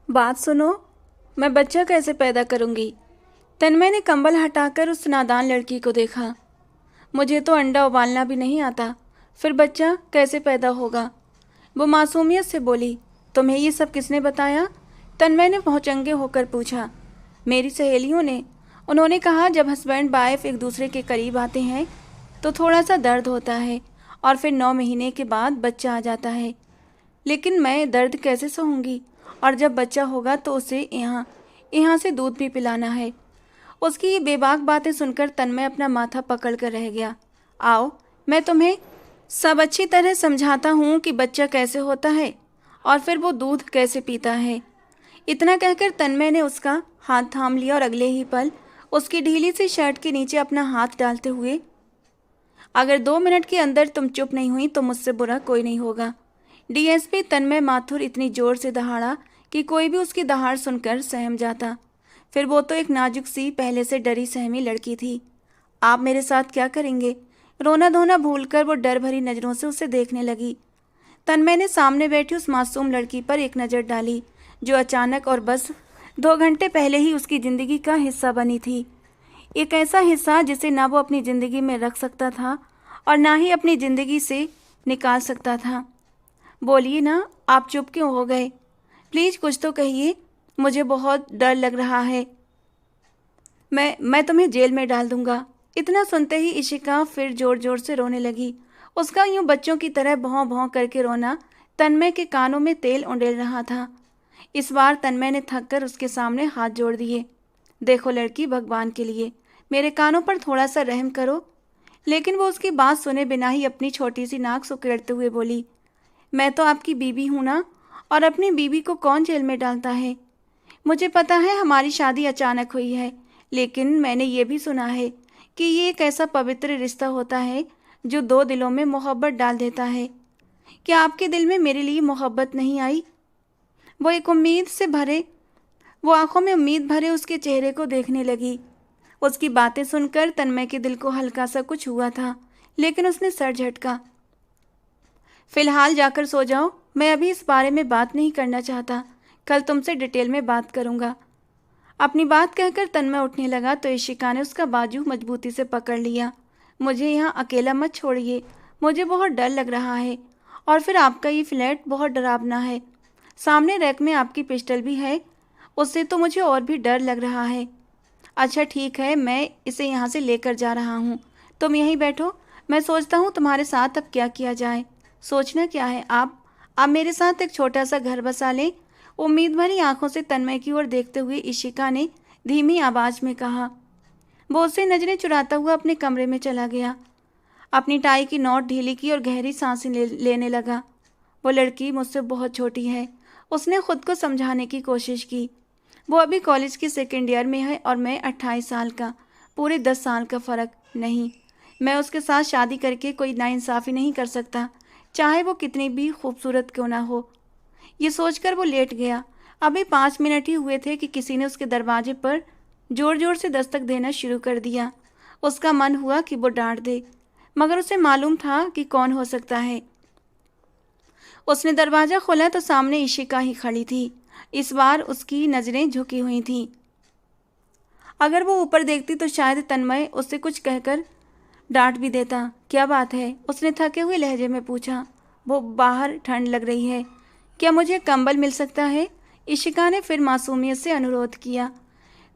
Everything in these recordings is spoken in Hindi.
बात सुनो। मैं बच्चा कैसे पैदा करूंगी? तन्मय ने कंबल हटाकर उस नादान लड़की को देखा। मुझे तो अंडा उबालना भी नहीं आता, फिर बच्चा कैसे पैदा होगा? वो मासूमियत से बोली। तुम्हें ये सब किसने बताया? तन्मय ने भौचंगे होकर पूछा। मेरी सहेलियों ने। उन्होंने कहा जब हस्बैंड वाइफ एक दूसरे के करीब आते हैं तो थोड़ा सा दर्द होता है और फिर 9 महीने के बाद बच्चा आ जाता है। लेकिन मैं दर्द कैसे सहूँगी? और जब बच्चा होगा तो उसे यहाँ यहाँ से दूध भी पिलाना है। उसकी ये बेबाक बातें सुनकर तन्मय अपना माथा पकड़ कर रह गया। आओ, मैं तुम्हें सब अच्छी तरह समझाता हूँ कि बच्चा कैसे होता है और फिर वो दूध कैसे पीता है। इतना कहकर तन्मय ने उसका हाथ थाम लिया और अगले ही पल उसकी ढीली सी शर्ट के नीचे अपना हाथ डालते हुए, अगर 2 मिनट के अंदर तुम चुप नहीं हुई तो मुझसे बुरा कोई नहीं होगा। डीएसपी तन्मय माथुर इतनी जोर से दहाड़ा कि कोई भी उसकी दहाड़ सुनकर सहम जाता। फिर वो तो एक नाजुक सी पहले से डरी सहमी लड़की थी। आप मेरे साथ क्या करेंगे? रोना धोना भूलकर वो डर भरी नज़रों से उसे देखने लगी। तन्मय ने सामने बैठी उस मासूम लड़की पर एक नज़र डाली जो अचानक और बस 2 घंटे पहले ही उसकी ज़िंदगी का हिस्सा बनी थी। एक ऐसा हिस्सा जिसे ना वो अपनी ज़िंदगी में रख सकता था और ना ही अपनी ज़िंदगी से निकाल सकता था। बोलिए ना, आप चुप क्यों हो गए? प्लीज़ कुछ तो कहिए, मुझे बहुत डर लग रहा है। मैं तुम्हें जेल में डाल दूंगा। इतना सुनते ही इशिका फिर ज़ोर ज़ोर से रोने लगी। उसका यूं बच्चों की तरह भौं भौं करके रोना तन्मय के कानों में तेल उंडेल रहा था। इस बार तन्मय ने थक कर उसके सामने हाथ जोड़ दिए। देखो लड़की, भगवान के लिए मेरे कानों पर थोड़ा सा रहम करो। लेकिन वो उसकी बात सुने बिना ही अपनी छोटी सी नाक सुकेड़ते हुए बोली, मैं तो आपकी बीवी हूँ ना, और अपनी बीवी को कौन जेल में डालता है? मुझे पता है हमारी शादी अचानक हुई है, लेकिन मैंने ये भी सुना है कि ये एक ऐसा पवित्र रिश्ता होता है जो 2 दिलों में मोहब्बत डाल देता है। क्या आपके दिल में मेरे लिए मोहब्बत नहीं आई? वो एक उम्मीद से भरे वो आंखों में उम्मीद भरे उसके चेहरे को देखने लगी। उसकी बातें सुनकर तन्मय के दिल को हल्का सा कुछ हुआ था, लेकिन उसने सर झटका। फिलहाल जाकर सो जाओ, मैं अभी इस बारे में बात नहीं करना चाहता। कल तुमसे डिटेल में बात करूंगा। अपनी बात कहकर तन्मय उठने लगा तो इशिका ने उसका बाजू मजबूती से पकड़ लिया। मुझे यहाँ अकेला मत छोड़िए, मुझे बहुत डर लग रहा है। और फिर आपका ये फ्लैट बहुत डरावना है। सामने रैक में आपकी पिस्टल भी है, उससे तो मुझे और भी डर लग रहा है। अच्छा ठीक है, मैं इसे यहाँ से लेकर जा रहा हूँ, तुम यहीं बैठो। मैं सोचता हूँ तुम्हारे साथ अब क्या किया जाए। सोचना क्या है? आप मेरे साथ एक छोटा सा घर बसा लें। उम्मीद भरी आंखों से तन्मय की ओर देखते हुए इशिका ने धीमी आवाज में कहा। वो उससे नजरें चुराता हुआ अपने कमरे में चला गया। अपनी टाई की नोट ढीली की और गहरी सांसें लेने लगा। वो लड़की मुझसे बहुत छोटी है, उसने खुद को समझाने की कोशिश की। वो अभी कॉलेज की 2nd ईयर में है और मैं 28 साल का, पूरे 10 साल का फ़र्क। नहीं, मैं उसके साथ शादी करके कोई नाइंसाफ़ी नहीं कर सकता, चाहे वो कितनी भी खूबसूरत क्यों ना हो। ये सोचकर वो लेट गया। अभी 5 मिनट ही हुए थे कि किसी ने उसके दरवाजे पर ज़ोर ज़ोर से दस्तक देना शुरू कर दिया। उसका मन हुआ कि वो डांट दे, मगर उसे मालूम था कि कौन हो सकता है। उसने दरवाज़ा खोला तो सामने इशिका ही खड़ी थी। इस बार उसकी नज़रें झुकी हुई थीं। अगर वो ऊपर देखती तो शायद तन्मय उससे कुछ कहकर डांट भी देता। क्या बात है? उसने थके हुए लहजे में पूछा। वो बाहर ठंड लग रही है, क्या मुझे कंबल मिल सकता है? इशिका ने फिर मासूमियत से अनुरोध किया।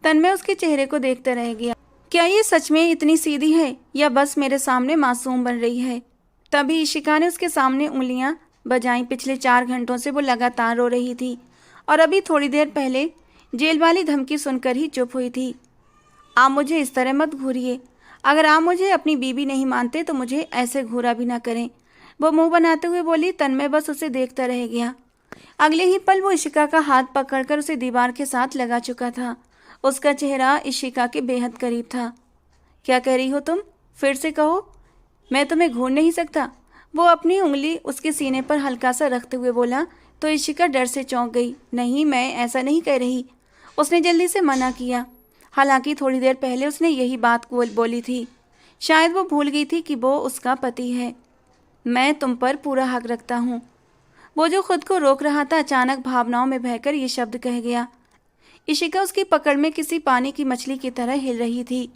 तन्मय उसके चेहरे को देखता रह गया। क्या ये सच में इतनी सीधी है या बस मेरे सामने मासूम बन रही है? तभी इशिका ने उसके सामने उंगलियां बजाईं। पिछले 4 घंटों से वो लगातार रो रही थी और अभी थोड़ी देर पहले जेल वाली धमकी सुनकर ही चुप हुई थी। आप मुझे इस तरह मत घूरिए। अगर आप मुझे अपनी बीवी नहीं मानते तो मुझे ऐसे घूरा भी ना करें, वो मुंह बनाते हुए बोली। तन्मय बस उसे देखता रह गया। अगले ही पल वो इशिका का हाथ पकड़कर उसे दीवार के साथ लगा चुका था। उसका चेहरा इशिका के बेहद करीब था। क्या कह रही हो तुम? फिर से कहो। मैं तुम्हें घूर नहीं सकता। वो अपनी उंगली उसके सीने पर हल्का सा रखते हुए बोला तो इशिका डर से चौंक गई। नहीं, मैं ऐसा नहीं कह रही, उसने जल्दी से मना किया। हालांकि थोड़ी देर पहले उसने यही बात बोली थी। शायद वो भूल गई थी कि वो उसका पति है। मैं तुम पर पूरा हक रखता हूँ। वो जो खुद को रोक रहा था अचानक भावनाओं में बहकर ये शब्द कह गया। इशिका उसकी पकड़ में किसी पानी की मछली की तरह हिल रही थी।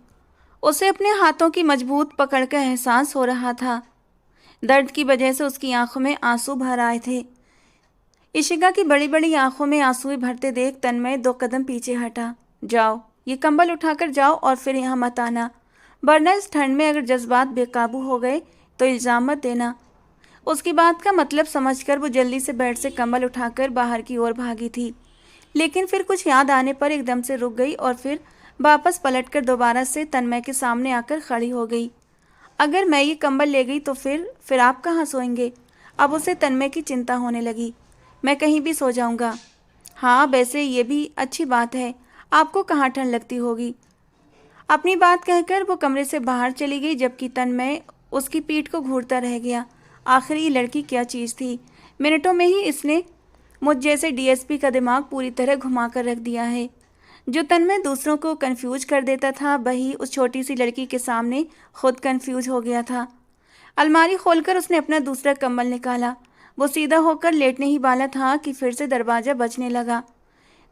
उसे अपने हाथों की मजबूत पकड़ का एहसास हो रहा था। दर्द की वजह से उसकी आंखों में आंसू भर आए थे। इशिका की बड़ी बड़ी आंखों में आंसू भरते देख तन्मय 2 कदम पीछे हटा। जाओ, ये कंबल उठाकर जाओ और फिर यहाँ मत आना, वरना इस ठंड में अगर जज्बात बेकाबू हो गए तो इल्ज़ाम मत देना। उसकी बात का मतलब समझकर वो जल्दी से बेड से कंबल उठाकर बाहर की ओर भागी थी, लेकिन फिर कुछ याद आने पर एकदम से रुक गई और फिर वापस पलटकर दोबारा से तन्मय के सामने आकर खड़ी हो गई। अगर मैं ये कंबल ले गई तो फिर आप कहाँ सोएंगे? अब उसे तन्मय की चिंता होने लगी। मैं कहीं भी सो जाऊँगा। हाँ, वैसे ये भी अच्छी बात है, आपको कहाँ ठंड लगती होगी। अपनी बात कहकर वो कमरे से बाहर चली गई, जबकि तन्मय उसकी पीठ को घूरता रह गया। आखिर ये लड़की क्या चीज़ थी? मिनटों में ही इसने मुझ जैसे डीएसपी का दिमाग पूरी तरह घुमा कर रख दिया है। जो तन्मय दूसरों को कंफ्यूज कर देता था, वही उस छोटी सी लड़की के सामने खुद कंफ्यूज हो गया था। अलमारी खोलकर उसने अपना दूसरा कंबल निकाला। वो सीधा होकर लेटने ही वाला था कि फिर से दरवाज़ा बजने लगा।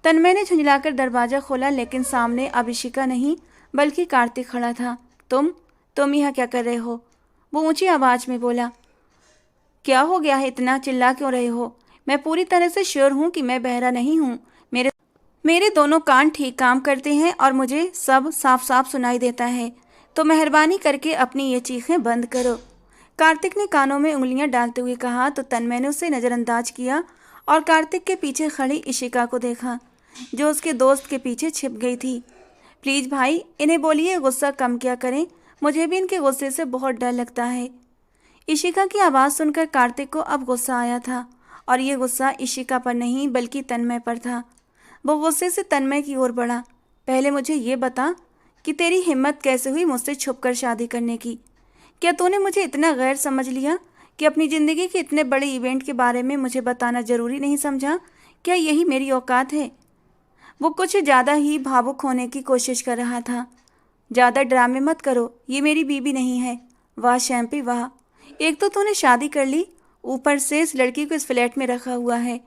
तन्मय ने झुंझलाकर दरवाज़ा खोला, लेकिन सामने अब इशिका नहीं बल्कि कार्तिक खड़ा था। तुम यहाँ क्या कर रहे हो? वो ऊंची आवाज़ में बोला। क्या हो गया है, इतना चिल्ला क्यों रहे हो? मैं पूरी तरह से श्योर हूँ कि मैं बहरा नहीं हूँ। मेरे दोनों कान ठीक काम करते हैं और मुझे सब साफ साफ सुनाई देता है, तो मेहरबानी करके अपनी ये चीखें बंद करो। कार्तिक ने कानों में उंगलियां डालते हुए कहा तो तन्मय ने उसे नज़रअंदाज किया और कार्तिक के पीछे खड़ी इशिका को देखा, जो उसके दोस्त के पीछे छिप गई थी। प्लीज़ भाई, इन्हें बोलिए गुस्सा कम किया करें, मुझे भी इनके गुस्से से बहुत डर लगता है। इशिका की आवाज़ सुनकर कार्तिक को अब गुस्सा आया था, और ये गुस्सा इशिका पर नहीं बल्कि तन्मय पर था। वो गुस्से से तन्मय की ओर बढ़ा। पहले मुझे ये बता कि तेरी हिम्मत कैसे हुई मुझसे छुपकर शादी करने की? क्या तूने मुझे इतना गैर समझ लिया कि अपनी ज़िंदगी के इतने बड़े इवेंट के बारे में मुझे बताना ज़रूरी नहीं समझा? क्या यही मेरी औकात है? वो कुछ ज़्यादा ही भावुक होने की कोशिश कर रहा था। ज़्यादा ड्रामे मत करो, ये मेरी बीबी नहीं है। वाह शैम्पी वाह, एक तो तूने शादी कर ली, ऊपर से इस लड़की को इस फ्लैट में रखा हुआ है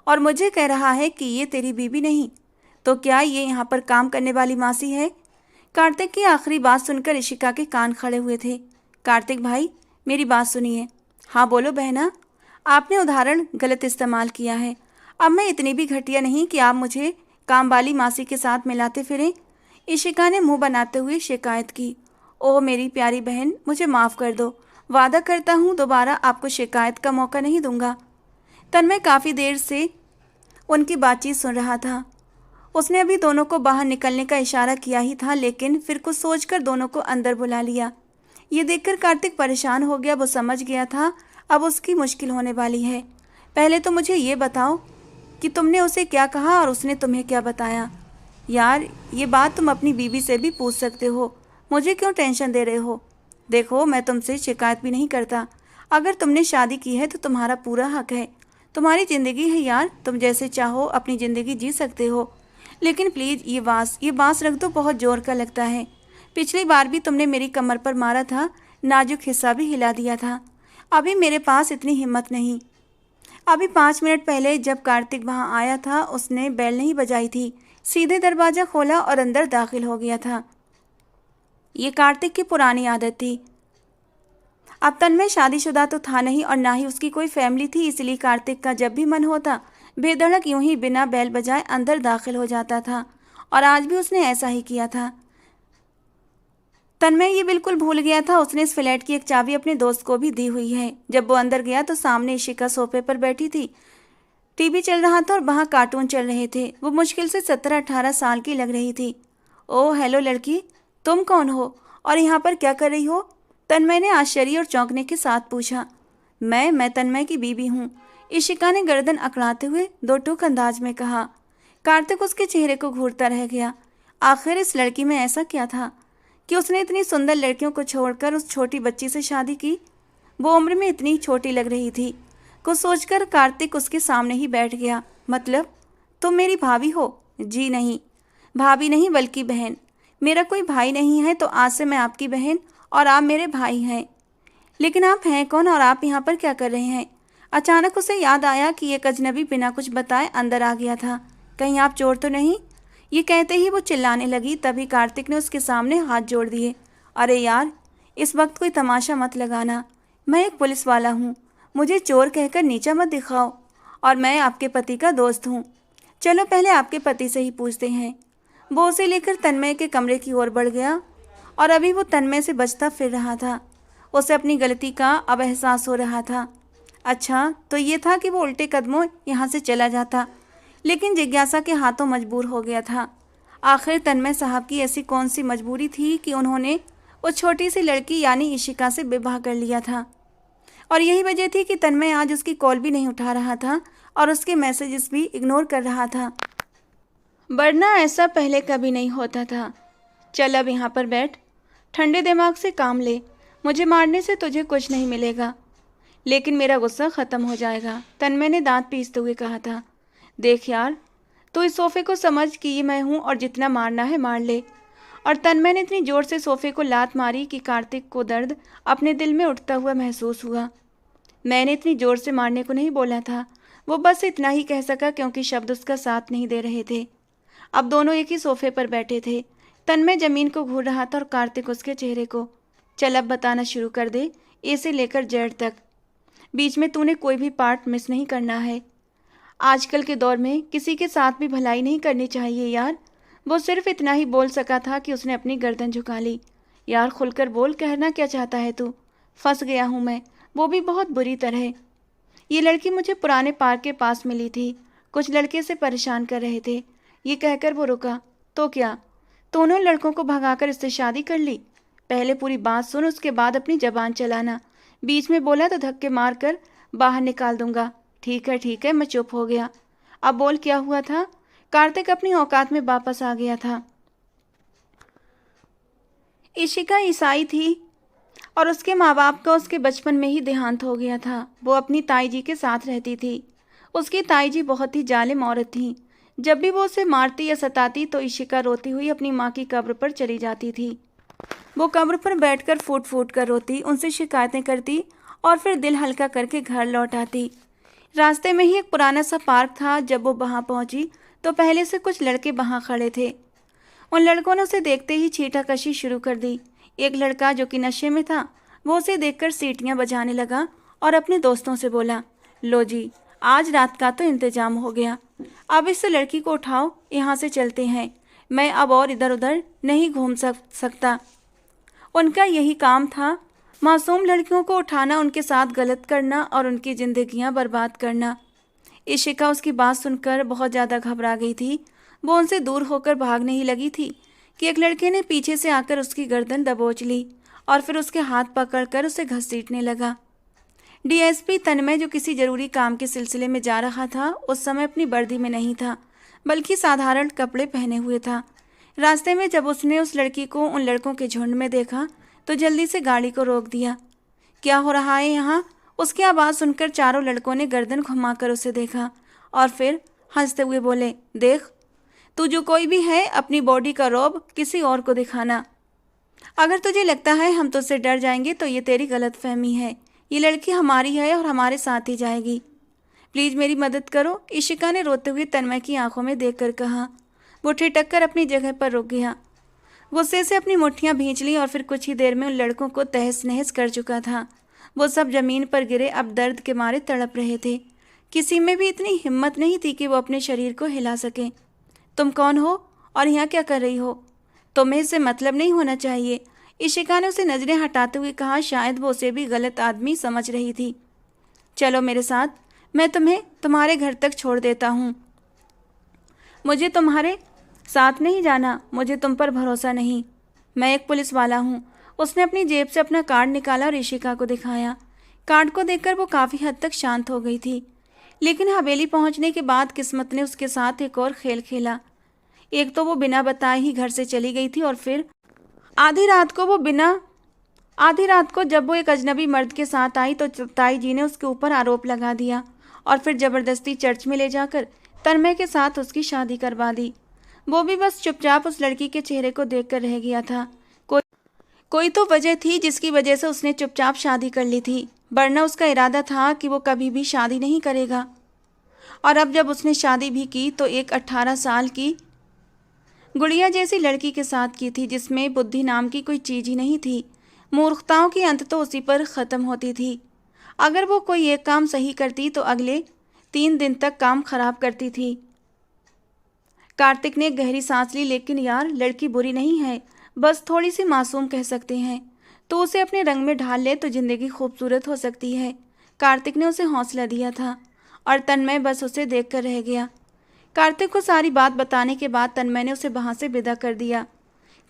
और मुझे कह रहा है कि ये तेरी बीबी नहीं। तो क्या ये यहाँ पर काम करने वाली मासी है? कार्तिक की आखिरी बात सुनकर इशिका के कान खड़े हुए थे। कार्तिक भाई, मेरी बात सुनिए। हाँ बोलो बहना। आपने उदाहरण गलत इस्तेमाल किया है। अब मैं इतनी भी घटिया नहीं कि आप मुझे काम वाली मासी के साथ मिलाते फिरें। इशिका ने मुंह बनाते हुए शिकायत की। ओह मेरी प्यारी बहन, मुझे माफ़ कर दो। वादा करता हूँ दोबारा आपको शिकायत का मौका नहीं दूंगा। तन्मय काफ़ी देर से उनकी बातचीत सुन रहा था। उसने अभी दोनों को बाहर निकलने का इशारा किया ही था, लेकिन फिर कुछ सोचकर दोनों को अंदर बुला लिया। ये देखकर कार्तिक परेशान हो गया। वो समझ गया था अब उसकी मुश्किल होने वाली है। पहले तो मुझे ये बताओ कि तुमने उसे क्या कहा और उसने तुम्हें क्या बताया? यार, ये बात तुम अपनी बीवी से भी पूछ सकते हो, मुझे क्यों टेंशन दे रहे हो? देखो, मैं तुमसे शिकायत भी नहीं करता। अगर तुमने शादी की है तो तुम्हारा पूरा हक है। तुम्हारी ज़िंदगी है यार, तुम जैसे चाहो अपनी ज़िंदगी जी सकते हो। लेकिन प्लीज़ ये बांस रख दो, बहुत ज़ोर का लगता है। पिछली बार भी तुमने मेरी कमर पर मारा था, नाजुक हिस्सा भी हिला दिया था। अभी मेरे पास इतनी हिम्मत नहीं। अभी 5 मिनट पहले जब कार्तिक वहाँ आया था, उसने बेल नहीं बजाई थी, सीधे दरवाज़ा खोला और अंदर दाखिल हो गया था। ये कार्तिक की पुरानी आदत थी। अब तन्मय शादीशुदा तो था नहीं और ना ही उसकी कोई फैमिली थी, इसलिए कार्तिक का जब भी मन होता बेधड़क यूं ही बिना बैल बजाए अंदर दाखिल हो जाता था, और आज भी उसने ऐसा ही किया था। तन्मय ये बिल्कुल भूल गया था उसने इस फ्लैट की एक चाबी अपने दोस्त को भी दी हुई है। जब वो अंदर गया तो सामने इशिका सोफे पर बैठी थी। टीवी चल रहा था और वहाँ कार्टून चल रहे थे। वो मुश्किल से 17-18 साल की लग रही थी। ओह हेलो लड़की, तुम कौन हो और यहाँ पर क्या कर रही हो? तन्मय ने आश्चर्य और चौंकने के साथ पूछा। मैं तन्मय की बीवी हूँ, इशिका ने गर्दन अकड़ाते हुए दो टूक अंदाज में कहा। कार्तिक उसके चेहरे को घूरता रह गया। आखिर इस लड़की में ऐसा क्या था कि उसने इतनी सुंदर लड़कियों को छोड़कर उस छोटी बच्ची से शादी की? वो उम्र में इतनी छोटी लग रही थी। कुछ सोचकर कार्तिक उसके सामने ही बैठ गया। मतलब तुम मेरी भाभी हो? जी नहीं, भाभी नहीं बल्कि बहन। मेरा कोई भाई नहीं है, तो आज से मैं आपकी बहन और आप मेरे भाई हैं। लेकिन आप हैं कौन और आप यहाँ पर क्या कर रहे हैं? अचानक उसे याद आया कि एक अजनबी बिना कुछ बताए अंदर आ गया था। कहीं आप चोर तो नहीं? ये कहते ही वो चिल्लाने लगी। तभी कार्तिक ने उसके सामने हाथ जोड़ दिए। अरे यार, इस वक्त कोई तमाशा मत लगाना। मैं एक पुलिस वाला हूँ। मुझे चोर कहकर नीचा मत दिखाओ। और मैं आपके पति का दोस्त हूँ। चलो पहले आपके पति से ही पूछते हैं। वो उसे लेकर तन्मय के कमरे की ओर बढ़ गया और अभी वो तन्मय से बचता फिर रहा था। उसे अपनी गलती का अब एहसास हो रहा था। अच्छा, तो ये था कि वो उल्टे कदमों यहाँ से चला जाता, लेकिन जिज्ञासा के हाथों मजबूर हो गया था। आखिर तन्मय साहब की ऐसी कौन सी मजबूरी थी कि उन्होंने उस छोटी सी लड़की यानी इशिका से विवाह कर लिया था। और यही वजह थी कि तन्मय आज उसकी कॉल भी नहीं उठा रहा था और उसके मैसेजेस भी इग्नोर कर रहा था, वरना ऐसा पहले कभी नहीं होता था। चल अब यहाँ पर बैठ, ठंडे दिमाग से काम ले। मुझे मारने से तुझे कुछ नहीं मिलेगा, लेकिन मेरा गुस्सा ख़त्म हो जाएगा, तन्मय ने दांत पीसते हुए कहा था। देख यार, तू इस सोफ़े को समझ कि ये मैं हूँ और जितना मारना है मार ले। और तन्मय ने इतनी ज़ोर से सोफ़े को लात मारी कि कार्तिक को दर्द अपने दिल में उठता हुआ महसूस हुआ। मैंने इतनी ज़ोर से मारने को नहीं बोला था, वो बस इतना ही कह सका क्योंकि शब्द उसका साथ नहीं दे रहे थे। अब दोनों एक ही सोफ़े पर बैठे थे। तन्मय ज़मीन को घूर रहा था और कार्तिक उसके चेहरे को। चल अब बताना शुरू कर दे, ए से लेकर जेड तक। बीच में तूने कोई भी पार्ट मिस नहीं करना है। आजकल के दौर में किसी के साथ भी भलाई नहीं करनी चाहिए यार। वो सिर्फ इतना ही बोल सका था कि उसने अपनी गर्दन झुका ली। यार खुलकर बोल, कहना क्या चाहता है तू? फंस गया हूँ मैं, वो भी बहुत बुरी तरह। ये लड़की मुझे पुराने पार्क के पास मिली थी। कुछ लड़के से परेशान कर रहे थे। ये कहकर वो रुका। तो क्या दोनों लड़कों को भगाकर इससे शादी कर ली? पहले पूरी बात सुन, उसके बाद अपनी जबान चलाना। बीच में बोला तो धक्के मार कर बाहर निकाल दूंगा। ठीक है, मैं चुप हो गया। अब बोल, क्या हुआ था? कार्तिक अपनी औकात में वापस आ गया था। इशिका ईसाई थी और उसके माँ बाप का उसके बचपन में ही देहांत हो गया था। वो अपनी ताई जी के साथ रहती थी। उसकी ताई जी बहुत ही जालिम औरत थी। जब भी वो उसे मारती या सताती तो इशिका रोती हुई अपनी माँ की कब्र पर चली जाती थी। वो कब्र पर बैठकर फूट फूट कर रोती, उनसे शिकायतें करती और फिर दिल हल्का करके घर लौट आती। रास्ते में ही एक पुराना सा पार्क था। जब वो वहाँ पहुँची तो पहले से कुछ लड़के वहाँ खड़े थे। उन लड़कों ने उसे देखते ही छींटाकशी शुरू कर दी। एक लड़का जो कि नशे में था, वो उसे देखकर सीटियाँ बजाने लगा और अपने दोस्तों से बोला, लो जी, आज रात का तो इंतजाम हो गया। अब इस लड़की को उठाओ, यहाँ से चलते हैं। मैं अब और इधर उधर नहीं घूम सकता। उनका यही काम था, मासूम लड़कियों को उठाना, उनके साथ गलत करना और उनकी ज़िंदगियां बर्बाद करना। इशिका उसकी बात सुनकर बहुत ज़्यादा घबरा गई थी। वो उनसे दूर होकर भागने ही लगी थी कि एक लड़के ने पीछे से आकर उसकी गर्दन दबोच ली और फिर उसके हाथ पकड़कर उसे घसीटने लगा। डीएसपी तन्मय, जो किसी ज़रूरी काम के सिलसिले में जा रहा था, उस समय अपनी वर्दी में नहीं था, बल्कि साधारण कपड़े पहने हुए था। रास्ते में जब उसने उस लड़की को उन लड़कों के झुंड में देखा तो जल्दी से गाड़ी को रोक दिया। क्या हो रहा है यहाँ? उसकी आवाज़ सुनकर चारों लड़कों ने गर्दन घुमाकर उसे देखा और फिर हंसते हुए बोले, देख, तू जो कोई भी है, अपनी बॉडी का रौब किसी और को दिखाना। अगर तुझे लगता है हम तुझसे डर जाएंगे तो ये तेरी गलतफहमी है। ये लड़की हमारी है और हमारे साथ ही जाएगी। प्लीज़ मेरी मदद करो, इशिका ने रोते हुए तन्मय की आंखों में देखकर कहा। वो ठिठक कर अपनी जगह पर रुक गया। गुस्से से अपनी मुट्ठियां भींच ली और फिर कुछ ही देर में उन लड़कों को तहस नहस कर चुका था। वो सब जमीन पर गिरे, अब दर्द के मारे तड़प रहे थे। किसी में भी इतनी हिम्मत नहीं थी कि वो अपने शरीर को हिला सके। तुम कौन हो और यहाँ क्या कर रही हो? तुम्हें इससे मतलब नहीं होना चाहिए, इशिका ने उसे नज़रें हटाते हुए कहा। शायद वो उसे भी गलत आदमी समझ रही थी। चलो मेरे साथ, मैं तुम्हें तुम्हारे घर तक छोड़ देता हूँ। मुझे तुम्हारे साथ नहीं जाना, मुझे तुम पर भरोसा नहीं। मैं एक पुलिस वाला हूँ। उसने अपनी जेब से अपना कार्ड निकाला और इशिका को दिखाया। कार्ड को देखकर वो काफ़ी हद तक शांत हो गई थी, लेकिन हवेली पहुँचने के बाद किस्मत ने उसके साथ एक और खेल खेला। एक तो वो बिना बताए ही घर से चली गई थी और फिर आधी रात को जब वो एक अजनबी मर्द के साथ आई तो ताई जी ने उसके ऊपर आरोप लगा दिया और फिर ज़बरदस्ती चर्च में ले जाकर तन्मय के साथ उसकी शादी करवा दी। वो भी बस चुपचाप उस लड़की के चेहरे को देखकर रह गया था। कोई तो वजह थी जिसकी वजह से उसने चुपचाप शादी कर ली थी, वरना उसका इरादा था कि वो कभी भी शादी नहीं करेगा। और अब जब उसने शादी भी की तो एक 18 साल की गुड़िया जैसी लड़की के साथ की थी, जिसमें बुद्धि नाम की कोई चीज़ ही नहीं थी। मूर्खताओं की अंत तो उसी पर ख़त्म होती थी। अगर वो कोई एक काम सही करती तो अगले 3 दिन तक काम खराब करती थी। कार्तिक ने गहरी सांस ली। लेकिन यार, लड़की बुरी नहीं है, बस थोड़ी सी मासूम कह सकते हैं। तो उसे अपने रंग में ढाल ले तो ज़िंदगी खूबसूरत हो सकती है। कार्तिक ने उसे हौसला दिया था और तन्मय बस उसे देखकर रह गया। कार्तिक को सारी बात बताने के बाद तन्मय ने उसे वहाँ से विदा कर दिया।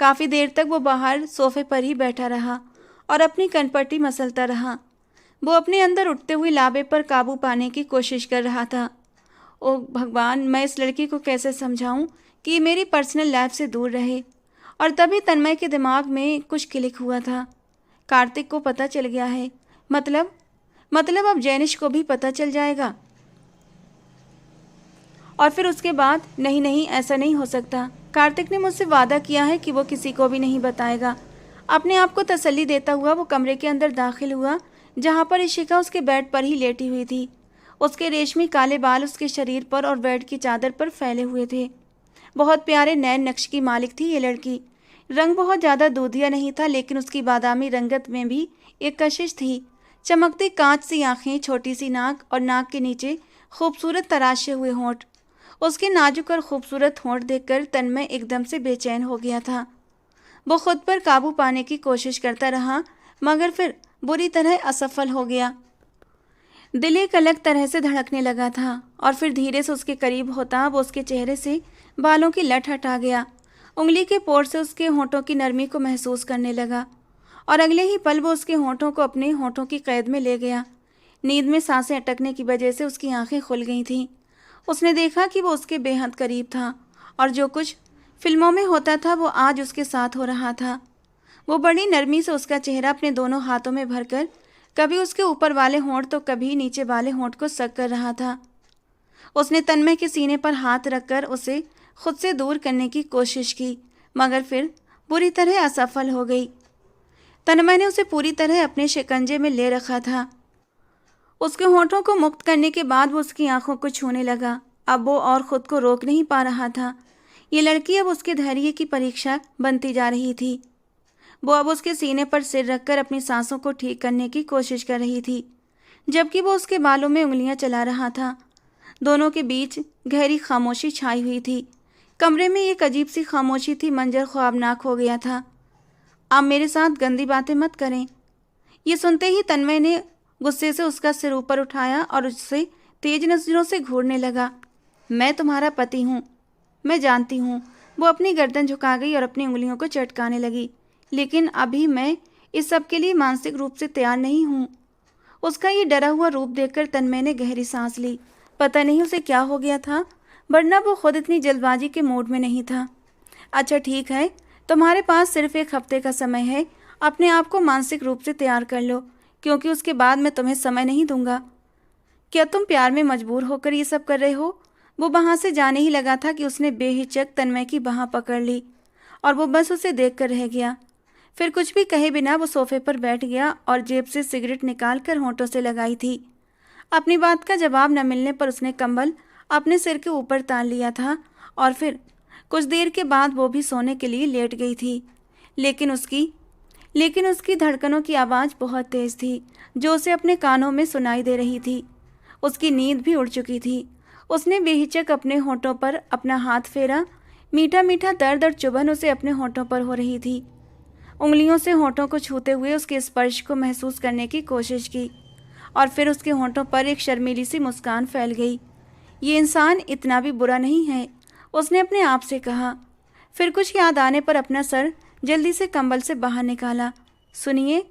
काफ़ी देर तक वो बाहर सोफे पर ही बैठा रहा और अपनी कनपट्टी मसलता रहा। वो अपने अंदर उठते हुए लावे पर काबू पाने की कोशिश कर रहा था। ओ भगवान, मैं इस लड़की को कैसे समझाऊं कि मेरी पर्सनल लाइफ से दूर रहे। और तभी तन्मय के दिमाग में कुछ क्लिक हुआ था। कार्तिक को पता चल गया है, मतलब अब जैनिश को भी पता चल जाएगा। और फिर उसके बाद नहीं, ऐसा नहीं हो सकता। कार्तिक ने मुझसे वादा किया है कि वो किसी को भी नहीं बताएगा। अपने आप को तसल्ली देता हुआ वो कमरे के अंदर दाखिल हुआ, जहाँ पर इशिका उसके बेड पर ही लेटी हुई थी। उसके रेशमी काले बाल उसके शरीर पर और बेड की चादर पर फैले हुए थे। बहुत प्यारे नैन नक्श की मालिक थी ये लड़की। रंग बहुत ज़्यादा दूधिया नहीं था, लेकिन उसकी बादामी रंगत में भी एक कशिश थी। चमकती कांच सी आँखें, छोटी सी नाक और नाक के नीचे खूबसूरत तराशे हुए होंठ। उसके नाजुक और खूबसूरत होंठ देखकर तन्मय एकदम से बेचैन हो गया था। वो खुद पर काबू पाने की कोशिश करता रहा, मगर फिर बुरी तरह असफल हो गया। दिल एक अलग तरह से धड़कने लगा था और फिर धीरे से उसके करीब होता वो उसके चेहरे से बालों की लट हटा गया। उंगली के पोर से उसके होंठों की नरमी को महसूस करने लगा और अगले ही पल वो उसके होंठों को अपने होंठों की कैद में ले गया। नींद में सांसें अटकने की वजह से उसकी आंखें खुल गई थीं। उसने देखा कि वो उसके बेहद करीब था और जो कुछ फिल्मों में होता था वो आज उसके साथ हो रहा था। वो बड़ी नरमी से उसका चेहरा अपने दोनों हाथों में भरकर कभी उसके ऊपर वाले होंठ तो कभी नीचे वाले होंठ को सक कर रहा था। उसने तन्मय के सीने पर हाथ रखकर उसे खुद से दूर करने की कोशिश की, मगर फिर बुरी तरह असफल हो गई। तन्मय ने उसे पूरी तरह अपने शिकंजे में ले रखा था। उसके होंठों को मुक्त करने के बाद वो उसकी आंखों को छूने लगा। अब वो और ख़ुद को रोक नहीं पा रहा था। ये लड़की अब उसके धैर्य की परीक्षा बनती जा रही थी। वो अब उसके सीने पर सिर रखकर अपनी सांसों को ठीक करने की कोशिश कर रही थी, जबकि वो उसके बालों में उंगलियां चला रहा था। दोनों के बीच गहरी खामोशी छाई हुई थी। कमरे में एक अजीब सी खामोशी थी। मंजर ख्वाबनाक हो गया था। आप मेरे साथ गंदी बातें मत करें। ये सुनते ही तन्मय ने गुस्से से उसका सिर ऊपर उठाया और उससे तेज नजरों से घूरने लगा। मैं तुम्हारा पति हूँ, मैं जानती हूँ। वो अपनी गर्दन झुका गई और अपनी उंगलियों को चटकाने लगी। लेकिन अभी मैं इस सब के लिए मानसिक रूप से तैयार नहीं हूँ। उसका ये डरा हुआ रूप देखकर तन्मय ने गहरी सांस ली। पता नहीं उसे क्या हो गया था, वरना वो खुद इतनी जल्दबाजी के मूड में नहीं था। अच्छा ठीक है, तुम्हारे पास सिर्फ 1 हफ्ते का समय है। अपने आप को मानसिक रूप से तैयार कर लो, क्योंकि उसके बाद मैं तुम्हें समय नहीं दूंगा। क्या तुम प्यार में मजबूर होकर ये सब कर रहे हो? वो वहाँ से जाने ही लगा था कि उसने बेहिचक तन्मय की बाह पकड़ ली और वो बस उसे देख कर रह गया। फिर कुछ भी कहे बिना वो सोफे पर बैठ गया और जेब से सिगरेट निकाल कर होंठों से लगाई थी। अपनी बात का जवाब न मिलने पर उसने कंबल अपने सिर के ऊपर तान लिया था और फिर कुछ देर के बाद वो भी सोने के लिए लेट गई थी। लेकिन उसकी धड़कनों की आवाज़ बहुत तेज़ थी, जो उसे अपने कानों में सुनाई दे रही थी। उसकी नींद भी उड़ चुकी थी। उसने बेहिचक अपने होंठों पर अपना हाथ फेरा। मीठा मीठा दर्द और चुभन उसे अपने होंठों पर हो रही थी। उंगलियों से होंठों को छूते हुए उसके स्पर्श को महसूस करने की कोशिश की और फिर उसके होंठों पर एक शर्मीली सी मुस्कान फैल गई। ये इंसान इतना भी बुरा नहीं है, उसने अपने आप से कहा। फिर कुछ याद आने पर अपना सर जल्दी से कंबल से बाहर निकाला। सुनिए,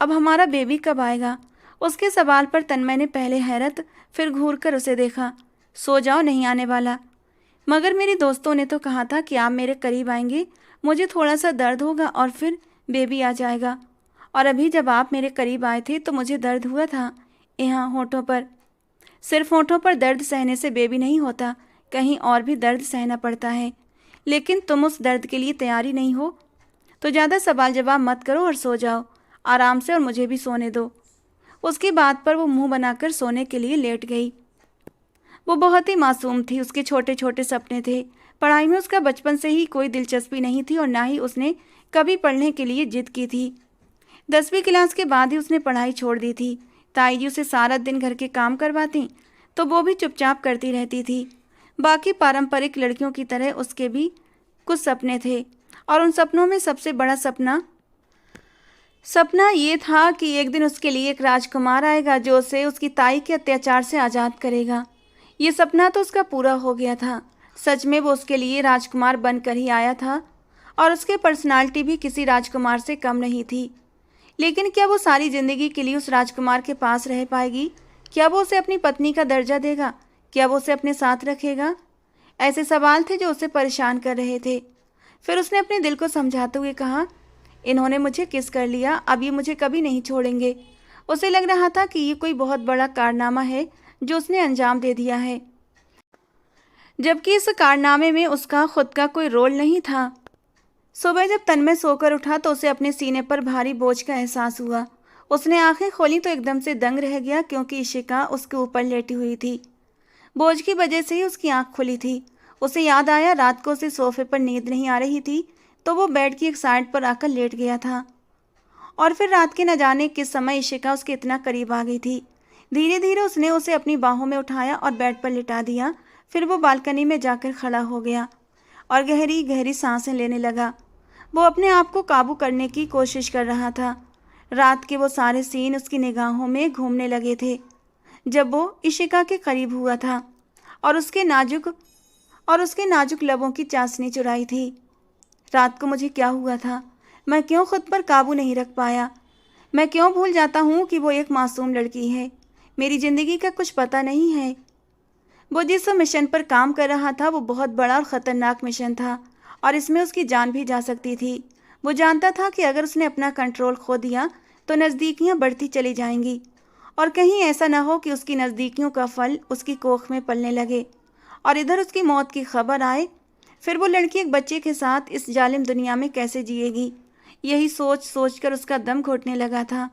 अब हमारा बेबी कब आएगा? उसके सवाल पर तन्मय ने पहले हैरत फिर घूर कर उसे देखा। सो जाओ, नहीं आने वाला। मगर मेरे दोस्तों ने तो कहा था कि आप मेरे करीब आएंगे, मुझे थोड़ा सा दर्द होगा और फिर बेबी आ जाएगा। और अभी जब आप मेरे करीब आए थे तो मुझे दर्द हुआ था, यहाँ होंठों पर। सिर्फ होंठों पर दर्द सहने से बेबी नहीं होता, कहीं और भी दर्द सहना पड़ता है। लेकिन तुम उस दर्द के लिए तैयारी नहीं हो, तो ज़्यादा सवाल जवाब मत करो और सो जाओ आराम से, और मुझे भी सोने दो। उसकी बात पर वो मुंह बनाकर सोने के लिए लेट गई। वो बहुत ही मासूम थी, उसके छोटे छोटे सपने थे। पढ़ाई में उसका बचपन से ही कोई दिलचस्पी नहीं थी और ना ही उसने कभी पढ़ने के लिए जिद की थी। 10वीं क्लास के बाद ही उसने पढ़ाई छोड़ दी थी। ताई जी उसे सारा दिन घर के काम करवाती तो वो भी चुपचाप करती रहती थी। बाकी पारंपरिक लड़कियों की तरह उसके भी कुछ सपने थे, और उन सपनों में सबसे बड़ा सपना ये था कि एक दिन उसके लिए एक राजकुमार आएगा जो उसे उसकी ताई के अत्याचार से आज़ाद करेगा। ये सपना तो उसका पूरा हो गया था। सच में वो उसके लिए राजकुमार बनकर ही आया था, और उसकी पर्सनालिटी भी किसी राजकुमार से कम नहीं थी। लेकिन क्या वो सारी ज़िंदगी के लिए उस राजकुमार के पास रह पाएगी? क्या वो उसे अपनी पत्नी का दर्जा देगा? क्या वो उसे अपने साथ रखेगा? ऐसे सवाल थे जो उसे परेशान कर रहे थे। फिर उसने अपने दिल को समझाते हुए कहा, इन्होंने मुझे किस कर लिया, अब ये मुझे कभी नहीं छोड़ेंगे। उसे लग रहा था कि ये कोई बहुत बड़ा कारनामा है जो उसने अंजाम दे दिया है, जबकि इस कारनामे में उसका खुद का कोई रोल नहीं था। सुबह जब तन्मय सोकर उठा तो उसे अपने सीने पर भारी बोझ का एहसास हुआ। उसने आंखें खोली तो एकदम से दंग रह गया, क्योंकि इशिका उसके ऊपर लेटी हुई थी। बोझ की वजह से ही उसकी आंख खुली थी। उसे याद आया रात को उसे सोफे पर नींद नहीं आ रही थी, तो वो बेड की एक साइड पर आकर लेट गया था। और फिर रात के न जाने किस समय इशिका उसके इतना करीब आ गई थी। धीरे धीरे उसने उसे अपनी बाहों में उठाया और बेड पर लिटा दिया। फिर वो बालकनी में जाकर खड़ा हो गया और गहरी गहरी सांसें लेने लगा। वो अपने आप को काबू करने की कोशिश कर रहा था। रात के वो सारे सीन उसकी निगाहों में घूमने लगे थे जब वो इशिका के करीब हुआ था और उसके नाजुक लबों की चाशनी चुराई थी। रात को मुझे क्या हुआ था? मैं क्यों खुद पर काबू नहीं रख पाया? मैं क्यों भूल जाता हूँ कि वो एक मासूम लड़की है? मेरी ज़िंदगी का कुछ पता नहीं है। वो जिस मिशन पर काम कर रहा था वो बहुत बड़ा और ख़तरनाक मिशन था, और इसमें उसकी जान भी जा सकती थी। वो जानता था कि अगर उसने अपना कंट्रोल खो दिया तो नज़दीकियाँ बढ़ती चली जाएंगी, और कहीं ऐसा ना हो कि उसकी नज़दीकियों का फल उसकी कोख में पलने लगे और इधर उसकी मौत की खबर आए। फिर वो लड़की एक बच्चे के साथ इस जालिम दुनिया में कैसे जिएगी? यही सोच सोच कर उसका दम घुटने लगा था।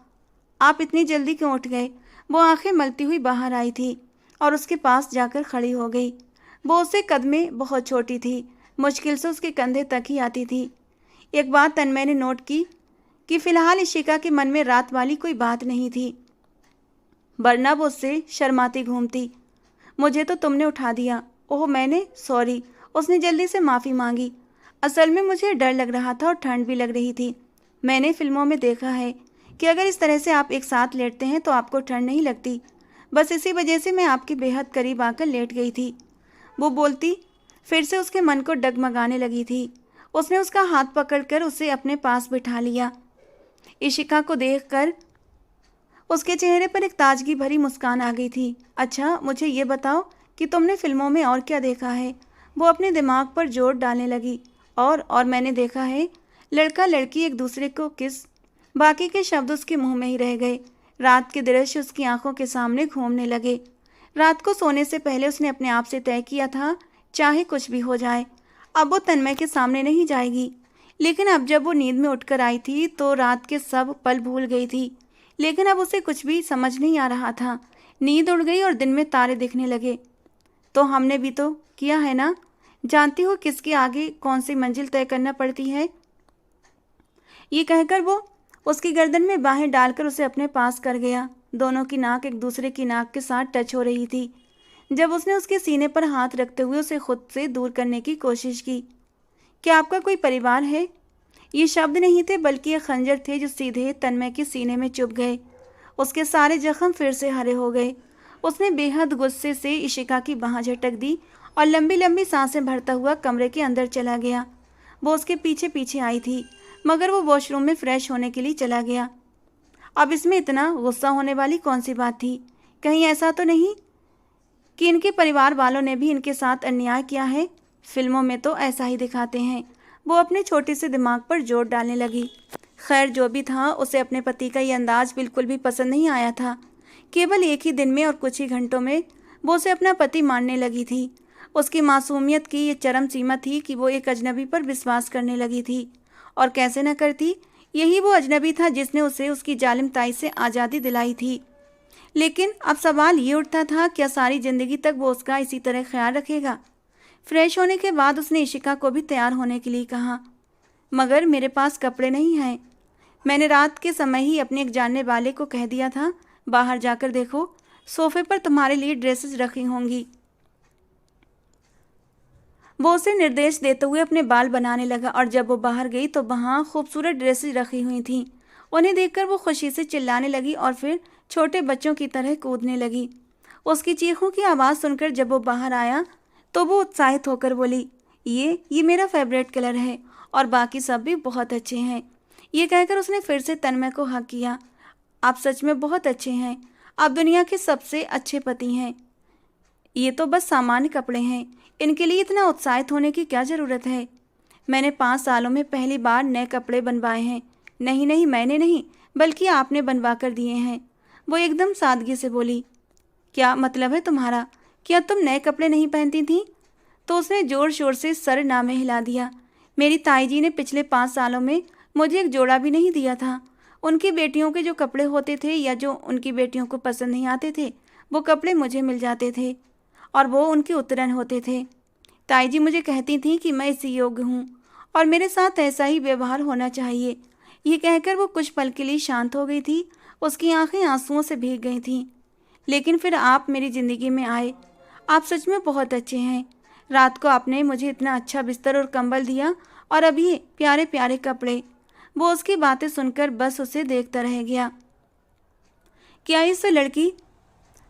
आप इतनी जल्दी क्यों उठ गए? वो आंखें मलती हुई बाहर आई थी और उसके पास जाकर खड़ी हो गई। वो उससे कद में बहुत छोटी थी, मुश्किल से उसके कंधे तक ही आती थी। एक बात तन्मय ने नोट की कि फिलहाल इशिका के मन में रात वाली कोई बात नहीं थी, वरना वो उससे शर्माती घूमती। मुझे तो तुमने उठा दिया। ओह मैंने, सॉरी। उसने जल्दी से माफ़ी मांगी। असल में मुझे डर लग रहा था और ठंड भी लग रही थी। मैंने फिल्मों में देखा है कि अगर इस तरह से आप एक साथ लेटते हैं तो आपको ठंड नहीं लगती। बस इसी वजह से मैं आपके बेहद करीब आकर लेट गई थी। वो बोलती फिर से उसके मन को डगमगाने लगी थी। उसने उसका हाथ पकड़कर उसे अपने पास बिठा लिया। इशिका को देखकर उसके चेहरे पर एक ताजगी भरी मुस्कान आ गई थी। अच्छा, मुझे ये बताओ कि तुमने फिल्मों में और क्या देखा है? वो अपने दिमाग पर जोर डालने लगी। और मैंने देखा है लड़का लड़की एक दूसरे को किस। बाकी के शब्द उसके मुंह में ही रह गए। रात के दृश्य उसकी आंखों के सामने घूमने लगे। रात को सोने से पहले उसने अपने आप से तय किया था, चाहे कुछ भी हो जाए अब वो तन्मय के सामने नहीं जाएगी। लेकिन अब जब वो नींद में उठकर आई थी तो रात के सब पल भूल गई थी। लेकिन अब उसे कुछ भी समझ नहीं आ रहा था। नींद उड़ गई और दिन में तारे दिखने लगे। तो हमने भी तो किया है ना? जानती हो किसके आगे कौन सी मंजिल तय करना पड़ती है? ये कहकर वो उसकी गर्दन में बाहें डालकर उसे अपने पास कर गया। दोनों की नाक एक दूसरे की नाक के साथ टच हो रही थी। जब उसने उसके सीने पर हाथ रखते हुए उसे खुद से दूर करने की कोशिश की। क्या आपका कोई परिवार है? ये शब्द नहीं थे बल्कि ये खंजर थे जो सीधे तन्मय के सीने में चुभ गए। उसके सारे जख्म फिर से हरे हो गए। उसने बेहद गुस्से से इशिका की बाह झटक दी और लंबी लंबी सांसें भरता हुआ कमरे के अंदर चला गया। वो उसके पीछे पीछे आई थी, मगर वो वॉशरूम में फ्रेश होने के लिए चला गया। अब इसमें इतना गुस्सा होने वाली कौन सी बात थी? कहीं ऐसा तो नहीं कि इनके परिवार वालों ने भी इनके साथ अन्याय किया है? फिल्मों में तो ऐसा ही दिखाते हैं। वो अपने छोटे से दिमाग पर जोर डालने लगी। खैर जो भी था, उसे अपने पति का ये अंदाज बिल्कुल भी पसंद नहीं आया था। केवल एक ही दिन में और कुछ ही घंटों में वो उसे अपना पति मानने लगी थी। उसकी मासूमियत की ये चरम सीमा थी कि वो एक अजनबी पर विश्वास करने लगी थी और कैसे न करती, यही वो अजनबी था जिसने उसे उसकी जालिमताई से आज़ादी दिलाई थी। लेकिन अब सवाल ये उठता था, क्या सारी ज़िंदगी तक वो उसका इसी तरह ख्याल रखेगा? फ्रेश होने के बाद उसने इशिका को भी तैयार होने के लिए कहा, मगर मेरे पास कपड़े नहीं हैं। मैंने रात के समय ही अपने एक जानने वाले को कह दिया था, बाहर जाकर देखो, सोफे पर तुम्हारे लिए ड्रेसेस रखी होंगी। वो उसे निर्देश देते हुए अपने बाल बनाने लगा और जब वो बाहर गई तो वहाँ खूबसूरत ड्रेसेस रखी हुई थीं। उन्हें देखकर वो खुशी से चिल्लाने लगी और फिर छोटे बच्चों की तरह कूदने लगी। उसकी चीखों की आवाज़ सुनकर जब वो बाहर आया तो वो उत्साहित होकर बोली, ये मेरा फेवरेट कलर है और बाकी सब भी बहुत अच्छे हैं। ये कहकर उसने फिर से तन्मय को हक किया। आप सच में बहुत अच्छे हैं, आप दुनिया के सबसे अच्छे पति हैं। ये तो बस सामान्य कपड़े हैं, इनके लिए इतना उत्साहित होने की क्या ज़रूरत है? मैंने 5 सालों में पहली बार नए कपड़े बनवाए हैं। नहीं नहीं, मैंने नहीं, बल्कि आपने बनवा कर दिए हैं। वो एकदम सादगी से बोली। क्या मतलब है तुम्हारा? क्या तुम नए कपड़े नहीं पहनती थीं? तो उसने ज़ोर शोर से सर नामे हिला दिया। मेरी ताई जी ने पिछले 5 सालों में मुझे एक जोड़ा भी नहीं दिया था। उनकी बेटियों के जो कपड़े होते थे या जो उनकी बेटियों को पसंद नहीं आते थे, वो कपड़े मुझे मिल जाते थे और वो उनके उत्तरन होते थे। ताई जी मुझे कहती थी कि मैं इसी योग्य हूँ और मेरे साथ ऐसा ही व्यवहार होना चाहिए। ये कहकर वो कुछ पल के लिए शांत हो गई थी। उसकी आंखें आंसुओं से भीग गई थीं। लेकिन फिर आप मेरी ज़िंदगी में आए। आप सच में बहुत अच्छे हैं। रात को आपने मुझे इतना अच्छा बिस्तर और कंबल दिया और अब ये प्यारे प्यारे कपड़े। वो उसकी बातें सुनकर बस उसे देखता रह गया। क्या इस लड़की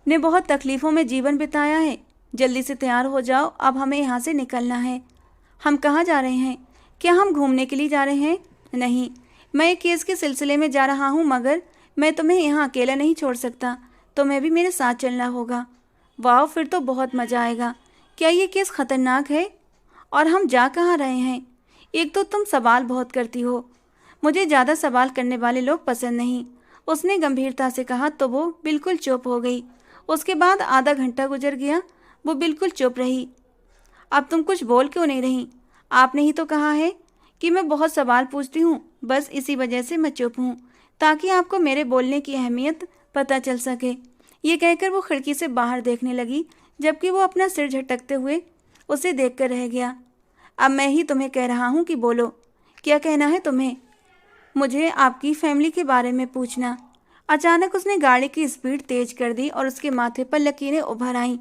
ने बहुत तकलीफ़ों में जीवन बिताया है? जल्दी से तैयार हो जाओ, अब हमें यहाँ से निकलना है। हम कहाँ जा रहे हैं? क्या हम घूमने के लिए जा रहे हैं? नहीं, मैं एक केस के सिलसिले में जा रहा हूँ, मगर मैं तुम्हें यहाँ अकेला नहीं छोड़ सकता। तुम्हें भी मेरे साथ चलना होगा। वाह, फिर तो बहुत मज़ा आएगा। क्या ये केस ख़तरनाक है? और हम जा कहाँ रहे हैं? एक तो तुम सवाल बहुत करती हो। मुझे ज़्यादा सवाल करने वाले लोग पसंद नहीं, उसने गंभीरता से कहा। तो वो बिल्कुल चुप हो गई। उसके बाद आधा घंटा गुजर गया। वो बिल्कुल चुप रही। अब तुम कुछ बोल क्यों नहीं रही? आपने ही तो कहा है कि मैं बहुत सवाल पूछती हूँ, बस इसी वजह से मैं चुप हूँ, ताकि आपको मेरे बोलने की अहमियत पता चल सके। ये कहकर वो खिड़की से बाहर देखने लगी, जबकि वो अपना सिर झटकते हुए उसे देखकर रह गया। अब मैं ही तुम्हें कह रहा हूँ कि बोलो, क्या कहना है तुम्हें? मुझे आपकी फैमिली के बारे में पूछना। अचानक उसने गाड़ी की स्पीड तेज कर दी और उसके माथे पर लकीरें उभर आईं।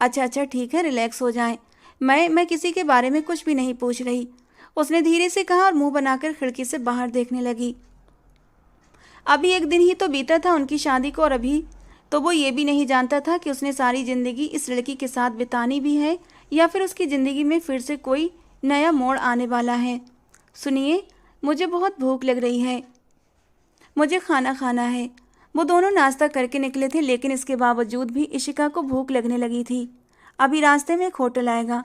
अच्छा अच्छा, ठीक है, रिलैक्स हो जाएं। मैं किसी के बारे में कुछ भी नहीं पूछ रही, उसने धीरे से कहा और मुंह बनाकर खिड़की से बाहर देखने लगी। अभी एक दिन ही तो बीता था उनकी शादी को और अभी तो वो ये भी नहीं जानता था कि उसने सारी ज़िंदगी इस लड़की के साथ बितानी भी है या फिर उसकी ज़िंदगी में फिर से कोई नया मोड़ आने वाला है। सुनिए, मुझे बहुत भूख लग रही है, मुझे खाना खाना है। वो दोनों नाश्ता करके निकले थे, लेकिन इसके बावजूद भी इशिका को भूख लगने लगी थी। अभी रास्ते में एक होटल आएगा।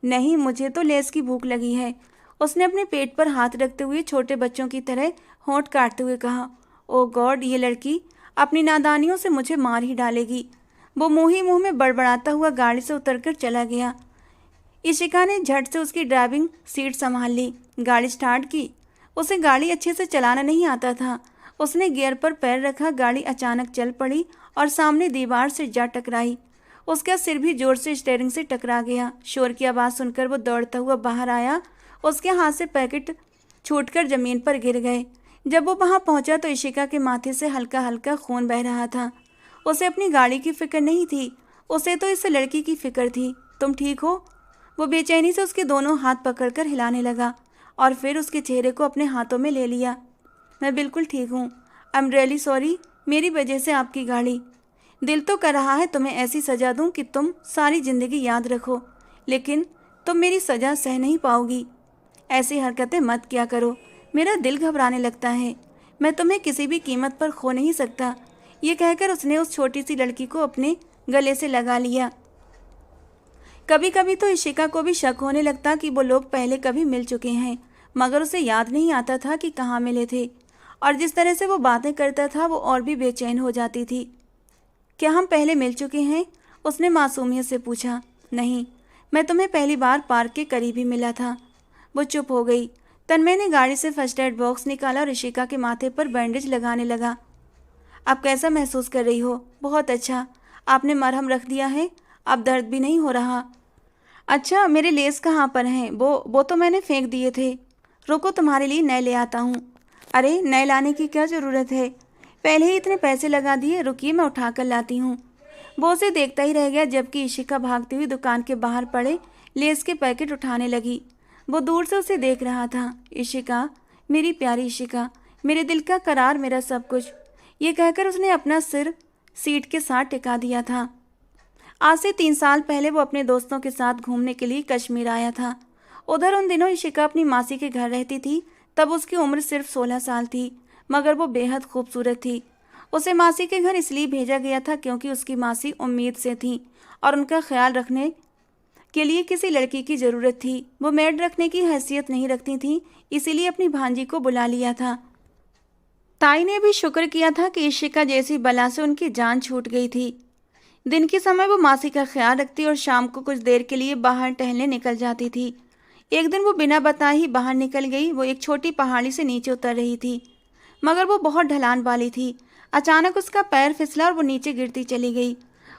नहीं, मुझे तो लेस की भूख लगी है, उसने अपने पेट पर हाथ रखते हुए छोटे बच्चों की तरह होंठ काटते हुए कहा। ओ गॉड, ये लड़की अपनी नादानियों से मुझे मार ही डालेगी। वो मुँह ही मुँह में बड़बड़ाता हुआ गाड़ी से उतरकर चला गया। इशिका ने झट से उसकी ड्राइविंग सीट संभाल ली, गाड़ी स्टार्ट की। उसे गाड़ी अच्छे से चलाना नहीं आता था। उसने गियर पर पैर रखा, गाड़ी अचानक चल पड़ी और सामने दीवार से जा टकराई। उसका सिर भी जोर से स्टीयरिंग से टकरा गया। शोर की आवाज़ सुनकर वो दौड़ता हुआ बाहर आया। उसके हाथ से पैकेट छूटकर ज़मीन पर गिर गए। जब वो वहाँ पहुँचा तो इशिका के माथे से हल्का हल्का खून बह रहा था। उसे अपनी गाड़ी की फिक्र नहीं थी, उसे तो इस लड़की की फिक्र थी। तुम ठीक हो? वो बेचैनी से उसके दोनों हाथ पकड़कर हिलाने लगा और फिर उसके चेहरे को अपने हाथों में ले लिया। मैं बिल्कुल ठीक हूँ। आई एम रियली सॉरी, मेरी वजह से आपकी गाड़ी। दिल तो कर रहा है तुम्हें ऐसी सज़ा दूँ कि तुम सारी ज़िंदगी याद रखो, लेकिन तुम मेरी सज़ा सह नहीं पाओगी। ऐसी हरकतें मत किया करो, मेरा दिल घबराने लगता है। मैं तुम्हें किसी भी कीमत पर खो नहीं सकता। ये कहकर उसने उस छोटी सी लड़की को अपने गले से लगा लिया। कभी कभी तो इशिका को भी शक होने लगता कि वो लोग पहले कभी मिल चुके हैं, मगर उसे याद नहीं आता था कि कहाँ मिले थे। और जिस तरह से वो बातें करता था वो और भी बेचैन हो जाती थी। क्या हम पहले मिल चुके हैं? उसने मासूमियत से पूछा। नहीं, मैं तुम्हें पहली बार पार्क के करीब ही मिला था। वो चुप हो गई। तन्मय ने गाड़ी से फर्स्ट एड बॉक्स निकाला और ऋषिका के माथे पर बैंडेज लगाने लगा। अब कैसा महसूस कर रही हो? बहुत अच्छा। आपने मरहम रख दिया है, अब दर्द भी नहीं हो रहा। अच्छा, मेरे लेस कहाँ पर हैं? वो तो मैंने फेंक दिए थे। रुको, तुम्हारे लिए नए ले आता हूँ। अरे, नए लाने की क्या ज़रूरत है? पहले ही इतने पैसे लगा दिए, रुकिए मैं उठा कर लाती हूँ। वो उसे देखता ही रह गया जबकि इशिका भागती हुई दुकान के बाहर पड़े लेस के पैकेट उठाने लगी। वो दूर से उसे देख रहा था। इशिका, मेरी प्यारी इशिका, मेरे दिल का करार, मेरा सब कुछ। ये कहकर उसने अपना सिर सीट के साथ टिका दिया था। आज से 3 साल पहले वो अपने दोस्तों के साथ घूमने के लिए कश्मीर आया था। उधर उन दिनों इशिका अपनी मासी के घर रहती थी। तब उसकी उम्र सिर्फ 16 साल थी, मगर वो बेहद खूबसूरत थी। उसे मासी के घर इसलिए भेजा गया था क्योंकि उसकी मासी उम्मीद से थी और उनका ख्याल रखने के लिए किसी लड़की की ज़रूरत थी। वो मेड रखने की हैसियत नहीं रखती थी, इसीलिए अपनी भांजी को बुला लिया था। ताई ने भी शुक्र किया था कि इशिका जैसी बला से उनकी जान छूट गई थी। दिन के समय वो मासी का ख्याल रखती और शाम को कुछ देर के लिए बाहर टहलने निकल जाती थी। एक दिन वो बिना बताए ही बाहर निकल गई। वो एक छोटी पहाड़ी से नीचे उतर रही थी, मगर वो बहुत ढलान वाली थी। अचानक उसका पैर फिसला और वो नीचे गिरती चली गई।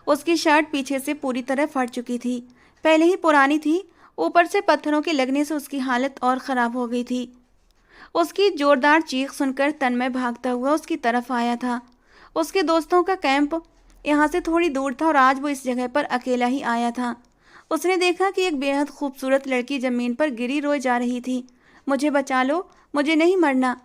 उसकी शर्ट पीछे से पूरी तरह फट चुकी थी, पहले ही पुरानी थी, ऊपर से पत्थरों के लगने से उसकी हालत और ख़राब हो गई थी। उसकी जोरदार चीख सुनकर तन्मय भागता हुआ उसकी तरफ आया था। उसके दोस्तों का कैंप यहाँ से थोड़ी दूर था और आज वो इस जगह पर अकेला ही आया था। उसने देखा कि एक बेहद खूबसूरत लड़की ज़मीन पर गिरी रोए जा रही थी। मुझे बचा लो, मुझे नहीं मरना।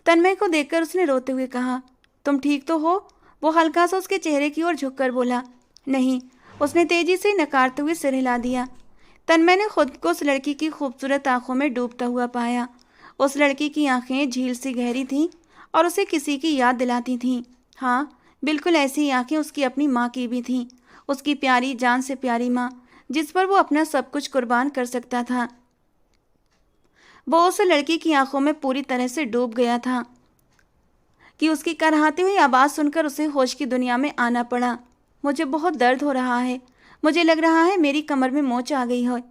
तन्मय को देखकर उसने रोते हुए कहा, तुम ठीक तो हो? वो हल्का सा उसके चेहरे की ओर झुककर बोला, नहीं। उसने तेजी से नकारते हुए सिर हिला दिया। तन्मय ने खुद को उस लड़की की खूबसूरत आंखों में डूबता हुआ पाया। उस लड़की की आंखें झील सी गहरी थीं और उसे किसी की याद दिलाती थीं। हाँ, बिल्कुल ऐसी ही आंखें उसकी अपनी माँ की भी थीं, उसकी प्यारी, जान से प्यारी माँ, जिस पर वो अपना सब कुछ कुर्बान कर सकता था। वो उस लड़की की आंखों में पूरी तरह से डूब गया था कि उसकी कराहती हुई आवाज़ सुनकर उसे होश की दुनिया में आना पड़ा। मुझे बहुत दर्द हो रहा है, मुझे लग रहा है मेरी कमर में मोच आ गई है।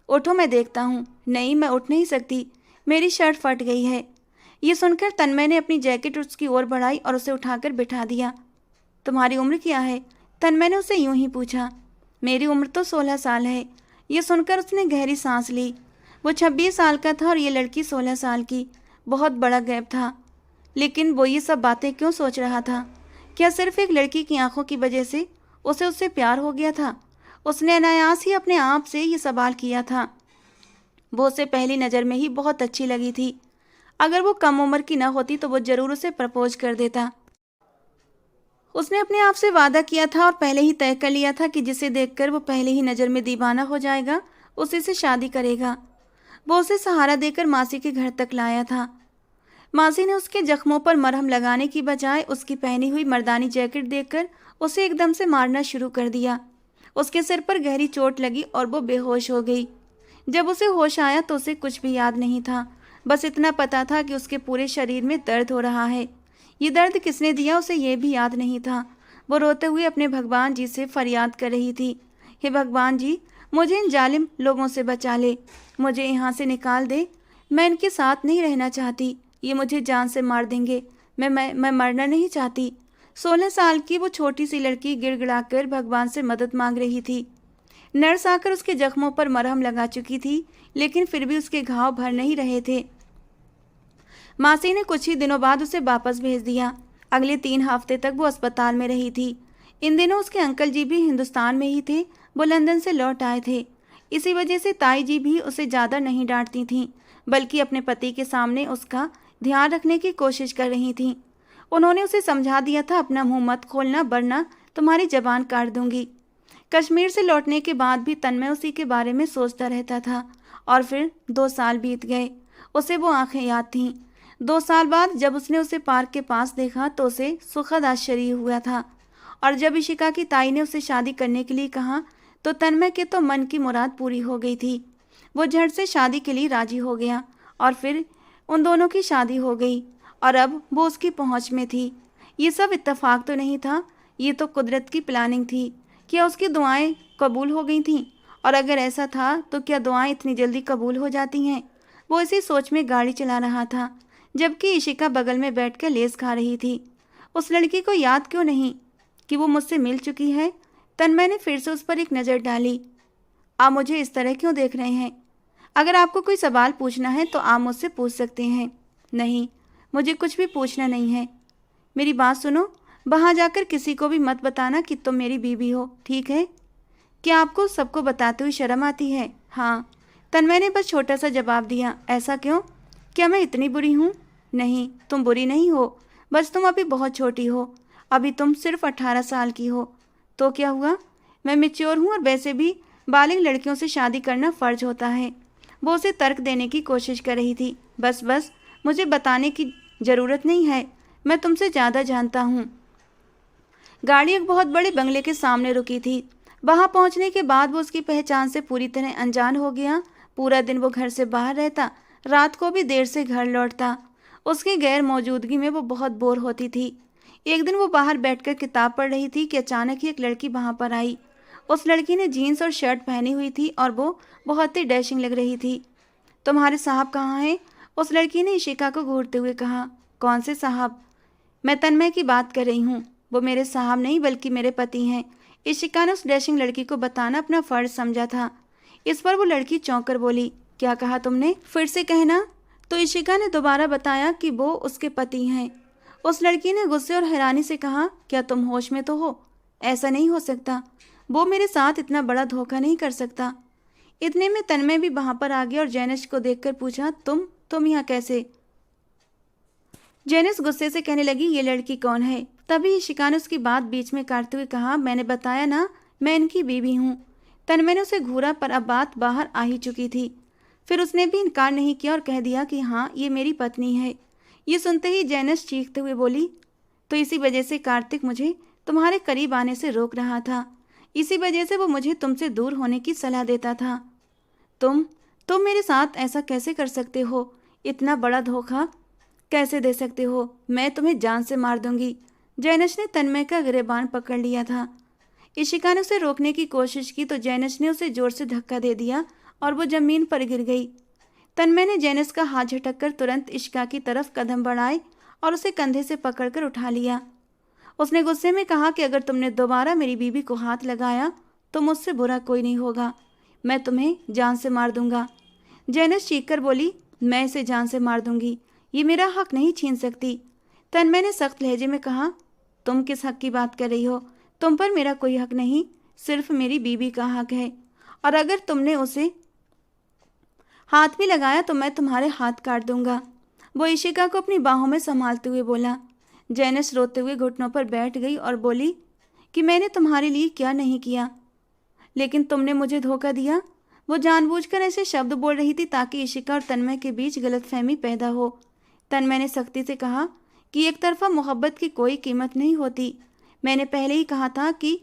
उठो, मैं देखता हूँ। नहीं, मैं उठ नहीं सकती, मेरी शर्ट फट गई है। ये सुनकर तन्मय ने अपनी जैकेट उसकी ओर बढ़ाई और उसे उठाकर बिठा दिया। तुम्हारी उम्र क्या है? तन्मय ने उसे यूं ही पूछा। मेरी उम्र तो 16 साल है। ये सुनकर उसने गहरी सांस ली। वो 26 साल का था और ये लड़की 16 साल की। बहुत बड़ा गैप था। लेकिन वो ये सब बातें क्यों सोच रहा था? क्या सिर्फ एक लड़की की आंखों की वजह से उसे उससे प्यार हो गया था? उसने अनायास ही अपने आप से ये सवाल किया था। वो उसे पहली नज़र में ही बहुत अच्छी लगी थी। अगर वो कम उम्र की न होती तो वो ज़रूर उसे प्रपोज कर देता। उसने अपने आप से वादा किया था और पहले ही तय कर लिया था कि जिसे देखकर वो पहले ही नज़र में दीवाना हो जाएगा, उसी से शादी करेगा। वो उसे सहारा देकर मासी के घर तक लाया था। मासी ने उसके जख्मों पर मरहम लगाने की बजाय उसकी पहनी हुई मर्दानी जैकेट देखकर उसे एकदम से मारना शुरू कर दिया। उसके सिर पर गहरी चोट लगी और वो बेहोश हो गई। जब उसे होश आया तो उसे कुछ भी याद नहीं था। बस इतना पता था कि उसके पूरे शरीर में दर्द हो रहा है। ये दर्द किसने दिया उसे ये भी याद नहीं था। वो रोते हुए अपने भगवान जी से फरियाद कर रही थी, हे भगवान जी, मुझे इन जालिम लोगों से बचा ले, मुझे यहाँ से निकाल दे। मैं इनके साथ नहीं रहना चाहती, ये मुझे जान से मार देंगे। मैं मरना नहीं चाहती। 16 साल की वो छोटी सी लड़की गिड़गिड़ाकर भगवान से मदद मांग रही थी। नर्स आकर उसके जख्मों पर मरहम लगा चुकी थी, लेकिन फिर भी उसके घाव भर नहीं रहे थे। मासी ने कुछ ही दिनों बाद उसे वापस भेज दिया। अगले 3 हफ्ते तक वो अस्पताल में रही थी। इन दिनों उसके अंकल जी भी हिंदुस्तान में ही थे, वो लंदन से लौट आए थे। इसी वजह से ताई जी भी उसे ज़्यादा नहीं डांटती थीं, बल्कि अपने पति के सामने उसका ध्यान रखने की कोशिश कर रही थीं। उन्होंने उसे समझा दिया था, अपना मुंह मत खोलना वरना तुम्हारी जबान काट दूंगी। कश्मीर से लौटने के बाद भी तन्मय उसी के बारे में सोचता रहता था। और फिर 2 साल बीत गए। उसे वो आंखें याद थीं। 2 साल बाद जब उसने उसे पार्क के पास देखा तो उसे सुखद आश्चर्य हुआ था। और जब इशिका की ताई ने उसे शादी करने के लिए कहा तो तन्मय के तो मन की मुराद पूरी हो गई थी। वो झट से शादी के लिए राजी हो गया और फिर उन दोनों की शादी हो गई और अब वो उसकी पहुंच में थी। ये सब इत्तेफाक तो नहीं था, ये तो कुदरत की प्लानिंग थी। क्या उसकी दुआएं कबूल हो गई थीं? और अगर ऐसा था तो क्या दुआएं इतनी जल्दी कबूल हो जाती हैं? वो इसी सोच में गाड़ी चला रहा था, जबकि इशिका बगल में बैठकर लेस खा रही थी। उस लड़की को याद क्यों नहीं कि वो मुझसे मिल चुकी है? तन्मय ने फिर से उस पर एक नज़र डाली। आप मुझे इस तरह क्यों देख रहे हैं? अगर आपको कोई सवाल पूछना है तो आप मुझसे पूछ सकते हैं। नहीं, मुझे कुछ भी पूछना नहीं है। मेरी बात सुनो, वहाँ जाकर किसी को भी मत बताना कि तुम मेरी बीवी हो, ठीक है? क्या आपको सबको बताते हुए शर्म आती है? हाँ, तन्मय ने बस छोटा सा जवाब दिया। ऐसा क्यों? क्या मैं इतनी बुरी हूँ? नहीं, तुम बुरी नहीं हो, बस तुम अभी बहुत छोटी हो। अभी तुम सिर्फ 18 साल की हो। तो क्या हुआ? मैं मैच्योर हूँ और वैसे भी बालिग लड़कियों से शादी करना फ़र्ज होता है। वो उसे तर्क देने की कोशिश कर रही थी। बस बस, मुझे बताने की ज़रूरत नहीं है, मैं तुमसे ज़्यादा जानता हूँ। गाड़ी एक बहुत बड़े बंगले के सामने रुकी थी। वहां पहुंचने के बाद वो उसकी पहचान से पूरी तरह अनजान हो गया। पूरा दिन वो घर से बाहर रहता, रात को भी देर से घर लौटता। उसकी गैर मौजूदगी में वो बहुत बोर होती थी। एक दिन वो बाहर बैठकर किताब पढ़ रही थी कि अचानक ही एक लड़की वहां पर आई। उस लड़की ने जीन्स और शर्ट पहनी हुई थी और वो बहुत ही डैशिंग लग रही थी। तुम्हारे साहब कहाँ हैं? उस लड़की ने इशिका को घूरते हुए कहा। कौन से साहब? मैं तन्मय की बात कर रही हूँ। वो मेरे साहब नहीं बल्कि मेरे पति हैं। इशिका ने उस डैशिंग लड़की को बताना अपना फर्ज समझा था। इस पर वो लड़की चौंक कर बोली। क्या कहा तुमने? फिर से कहना। तो इशिका ने दोबारा बताया कि वो उसके पति हैं। उस लड़की ने गुस्से और हैरानी से कहा, क्या तुम होश में तो हो? ऐसा नहीं हो सकता, वो मेरे साथ इतना बड़ा धोखा नहीं कर सकता। इतने में तन्मय भी वहां पर आ गया और जैनिश को देखकर पूछा, तुम यहाँ कैसे? जेनिस गुस्से से कहने लगी, ये लड़की कौन है? तभी इशिका ने उसकी बात बीच में काटते हुए कहा, मैंने बताया ना, मैं इनकी बीवी हूँ। तन्मय ने उसे घूरा पर अब बात बाहर आ ही चुकी थी। फिर उसने भी इनकार नहीं किया और कह दिया कि हाँ, ये मेरी पत्नी है। ये सुनते ही जेनिस चीखते हुए बोली, तो इसी वजह से कार्तिक मुझे तुम्हारे करीब आने से रोक रहा था। इसी वजह से वो मुझे तुमसे दूर होने की सलाह देता था। तुम मेरे साथ ऐसा कैसे कर सकते हो? इतना बड़ा धोखा कैसे दे सकते हो? मैं तुम्हें जान से मार दूंगी। जैनश ने तन्मय का गिरेबान पकड़ लिया था। इशिका ने उसे रोकने की कोशिश की तो जैनश ने उसे जोर से धक्का दे दिया और वो जमीन पर गिर गई। तन्मय ने जैनश का हाथ झटककर तुरंत इशिका की तरफ कदम बढ़ाए और उसे कंधे से पकड़कर उठा लिया। उसने गुस्से में कहा कि अगर तुमने दोबारा मेरी बीवी को हाथ लगाया तो मुझसे बुरा कोई नहीं होगा, मैं तुम्हें जान से मार दूंगा। जैनश चीखकर बोली, मैं इसे जान से मार दूंगी, ये मेरा हक नहीं छीन सकती। तन्मय ने सख्त लहजे में कहा, तुम किस हक की बात कर रही हो? तुम पर मेरा कोई हक नहीं, सिर्फ मेरी बीवी का हक है, और अगर तुमने उसे हाथ भी लगाया तो मैं तुम्हारे हाथ काट दूंगा। वो इशिका को अपनी बाहों में संभालते हुए बोला। जैनस रोते हुए घुटनों पर बैठ गई और बोली कि मैंने तुम्हारे लिए क्या नहीं किया, लेकिन तुमने मुझे धोखा दिया। वो जानबूझकर ऐसे शब्द बोल रही थी ताकि इशिका और तन्मय के बीच गलतफहमी पैदा हो। तन्मय ने सख्ती से कहा कि एक तरफा मोहब्बत की कोई कीमत नहीं होती। मैंने पहले ही कहा था कि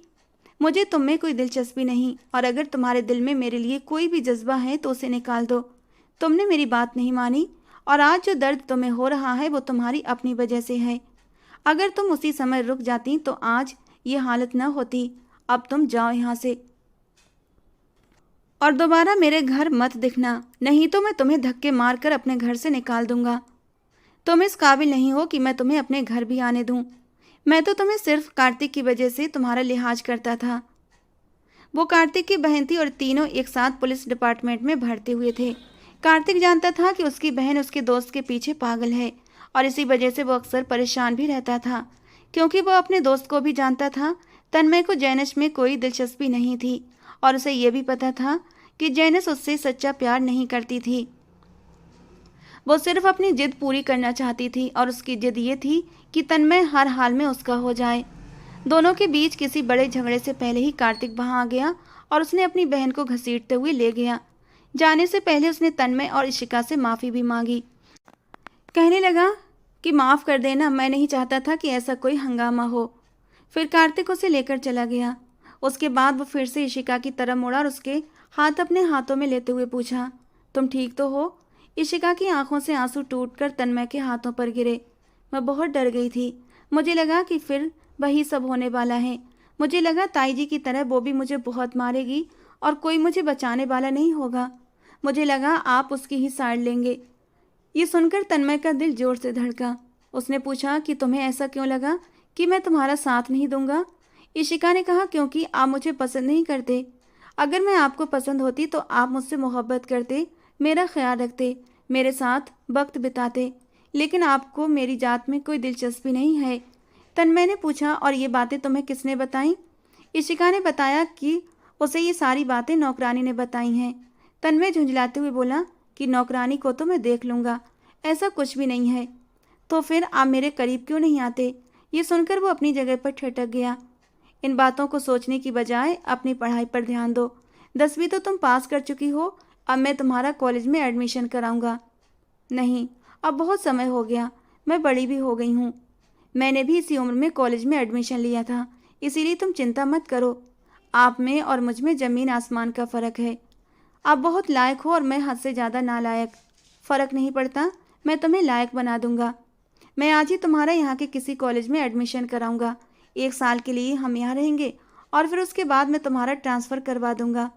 मुझे तुम में कोई दिलचस्पी नहीं, और अगर तुम्हारे दिल में मेरे लिए कोई भी जज्बा है तो उसे निकाल दो। तुमने मेरी बात नहीं मानी, और आज जो दर्द तुम्हें हो रहा है वो तुम्हारी अपनी वजह से है। अगर तुम उसी समय रुक जाती तो आज ये हालत न होती। अब तुम जाओ यहाँ से और दोबारा मेरे घर मत दिखना, नहीं तो मैं तुम्हें धक्के मारकर अपने घर से निकाल दूंगा। तुम इस काबिल नहीं हो कि मैं तुम्हें अपने घर भी आने दूं। मैं तो तुम्हें सिर्फ कार्तिक की वजह से तुम्हारा लिहाज करता था। वो कार्तिक की बहन थी और तीनों एक साथ पुलिस डिपार्टमेंट में भर्ती हुए थे। कार्तिक जानता था कि उसकी बहन उसके दोस्त के पीछे पागल है, और इसी वजह से वो अक्सर परेशान भी रहता था, क्योंकि वो अपने दोस्त को भी जानता था तन्मय को जैनस में कोई दिलचस्पी नहीं थी, और उसे ये भी पता था कि जैनस उससे सच्चा प्यार नहीं करती थी। वो सिर्फ अपनी जिद पूरी करना चाहती थी, और उसकी जिद ये थी कि तन्मय हर हाल में उसका हो जाए। दोनों के बीच किसी बड़े झगड़े से पहले ही कार्तिक वहां आ गया और उसने अपनी बहन को घसीटते हुए ले गया। जाने से पहले उसने तन्मय और इशिका से माफ़ी भी मांगी। कहने लगा कि माफ़ कर देना, मैं नहीं चाहता था कि ऐसा कोई हंगामा हो। फिर कार्तिक उसे लेकर चला गया। उसके बाद वो फिर से इशिका की तरफ मुड़ा और उसके हाथ अपने हाथों में लेते हुए पूछा, तुम ठीक तो हो? इशिका की आंखों से आंसू टूटकर तन्मय के हाथों पर गिरे। मैं बहुत डर गई थी। मुझे लगा कि फिर वही सब होने वाला है। मुझे लगा ताई जी की तरह वो भी मुझे बहुत मारेगी और कोई मुझे बचाने वाला नहीं होगा। मुझे लगा आप उसकी ही साइड लेंगे। ये सुनकर तन्मय का दिल जोर से धड़का। उसने पूछा कि तुम्हें ऐसा क्यों लगा कि मैं तुम्हारा साथ नहीं दूंगा? इशिका ने कहा, क्योंकि आप मुझे पसंद नहीं करते। अगर मैं आपको पसंद होती तो आप मुझसे मोहब्बत करते, मेरा ख्याल रखते, मेरे साथ वक्त बिताते। लेकिन आपको मेरी जात में कोई दिलचस्पी नहीं है। तन्मय ने पूछा, और ये बातें तुम्हें किसने बताई? इशिका ने बताया कि उसे ये सारी बातें नौकरानी ने बताई हैं। तन्मय झुंझलाते हुए बोला कि नौकरानी को तो मैं देख लूँगा, ऐसा कुछ भी नहीं है। तो फिर आप मेरे करीब क्यों नहीं आते? ये सुनकर वो अपनी जगह पर ठिठक गया। इन बातों को सोचने की बजाय अपनी पढ़ाई पर ध्यान दो। 10वीं तो तुम पास कर चुकी हो, अब मैं तुम्हारा कॉलेज में एडमिशन कराऊंगा। नहीं, अब बहुत समय हो गया, मैं बड़ी भी हो गई हूँ। मैंने भी इसी उम्र में कॉलेज में एडमिशन लिया था, इसीलिए तुम चिंता मत करो। आप में और मुझ में ज़मीन आसमान का फ़र्क है। आप बहुत लायक हो और मैं हद से ज़्यादा नालायक। फ़र्क नहीं पड़ता, मैं तुम्हें लायक बना दूंगा। मैं आज ही तुम्हारा यहाँ के किसी कॉलेज में एडमिशन कराऊंगा। 1 साल के लिए हम यहाँ रहेंगे और फिर उसके बाद मैं तुम्हारा ट्रांसफ़र करवा दूंगा।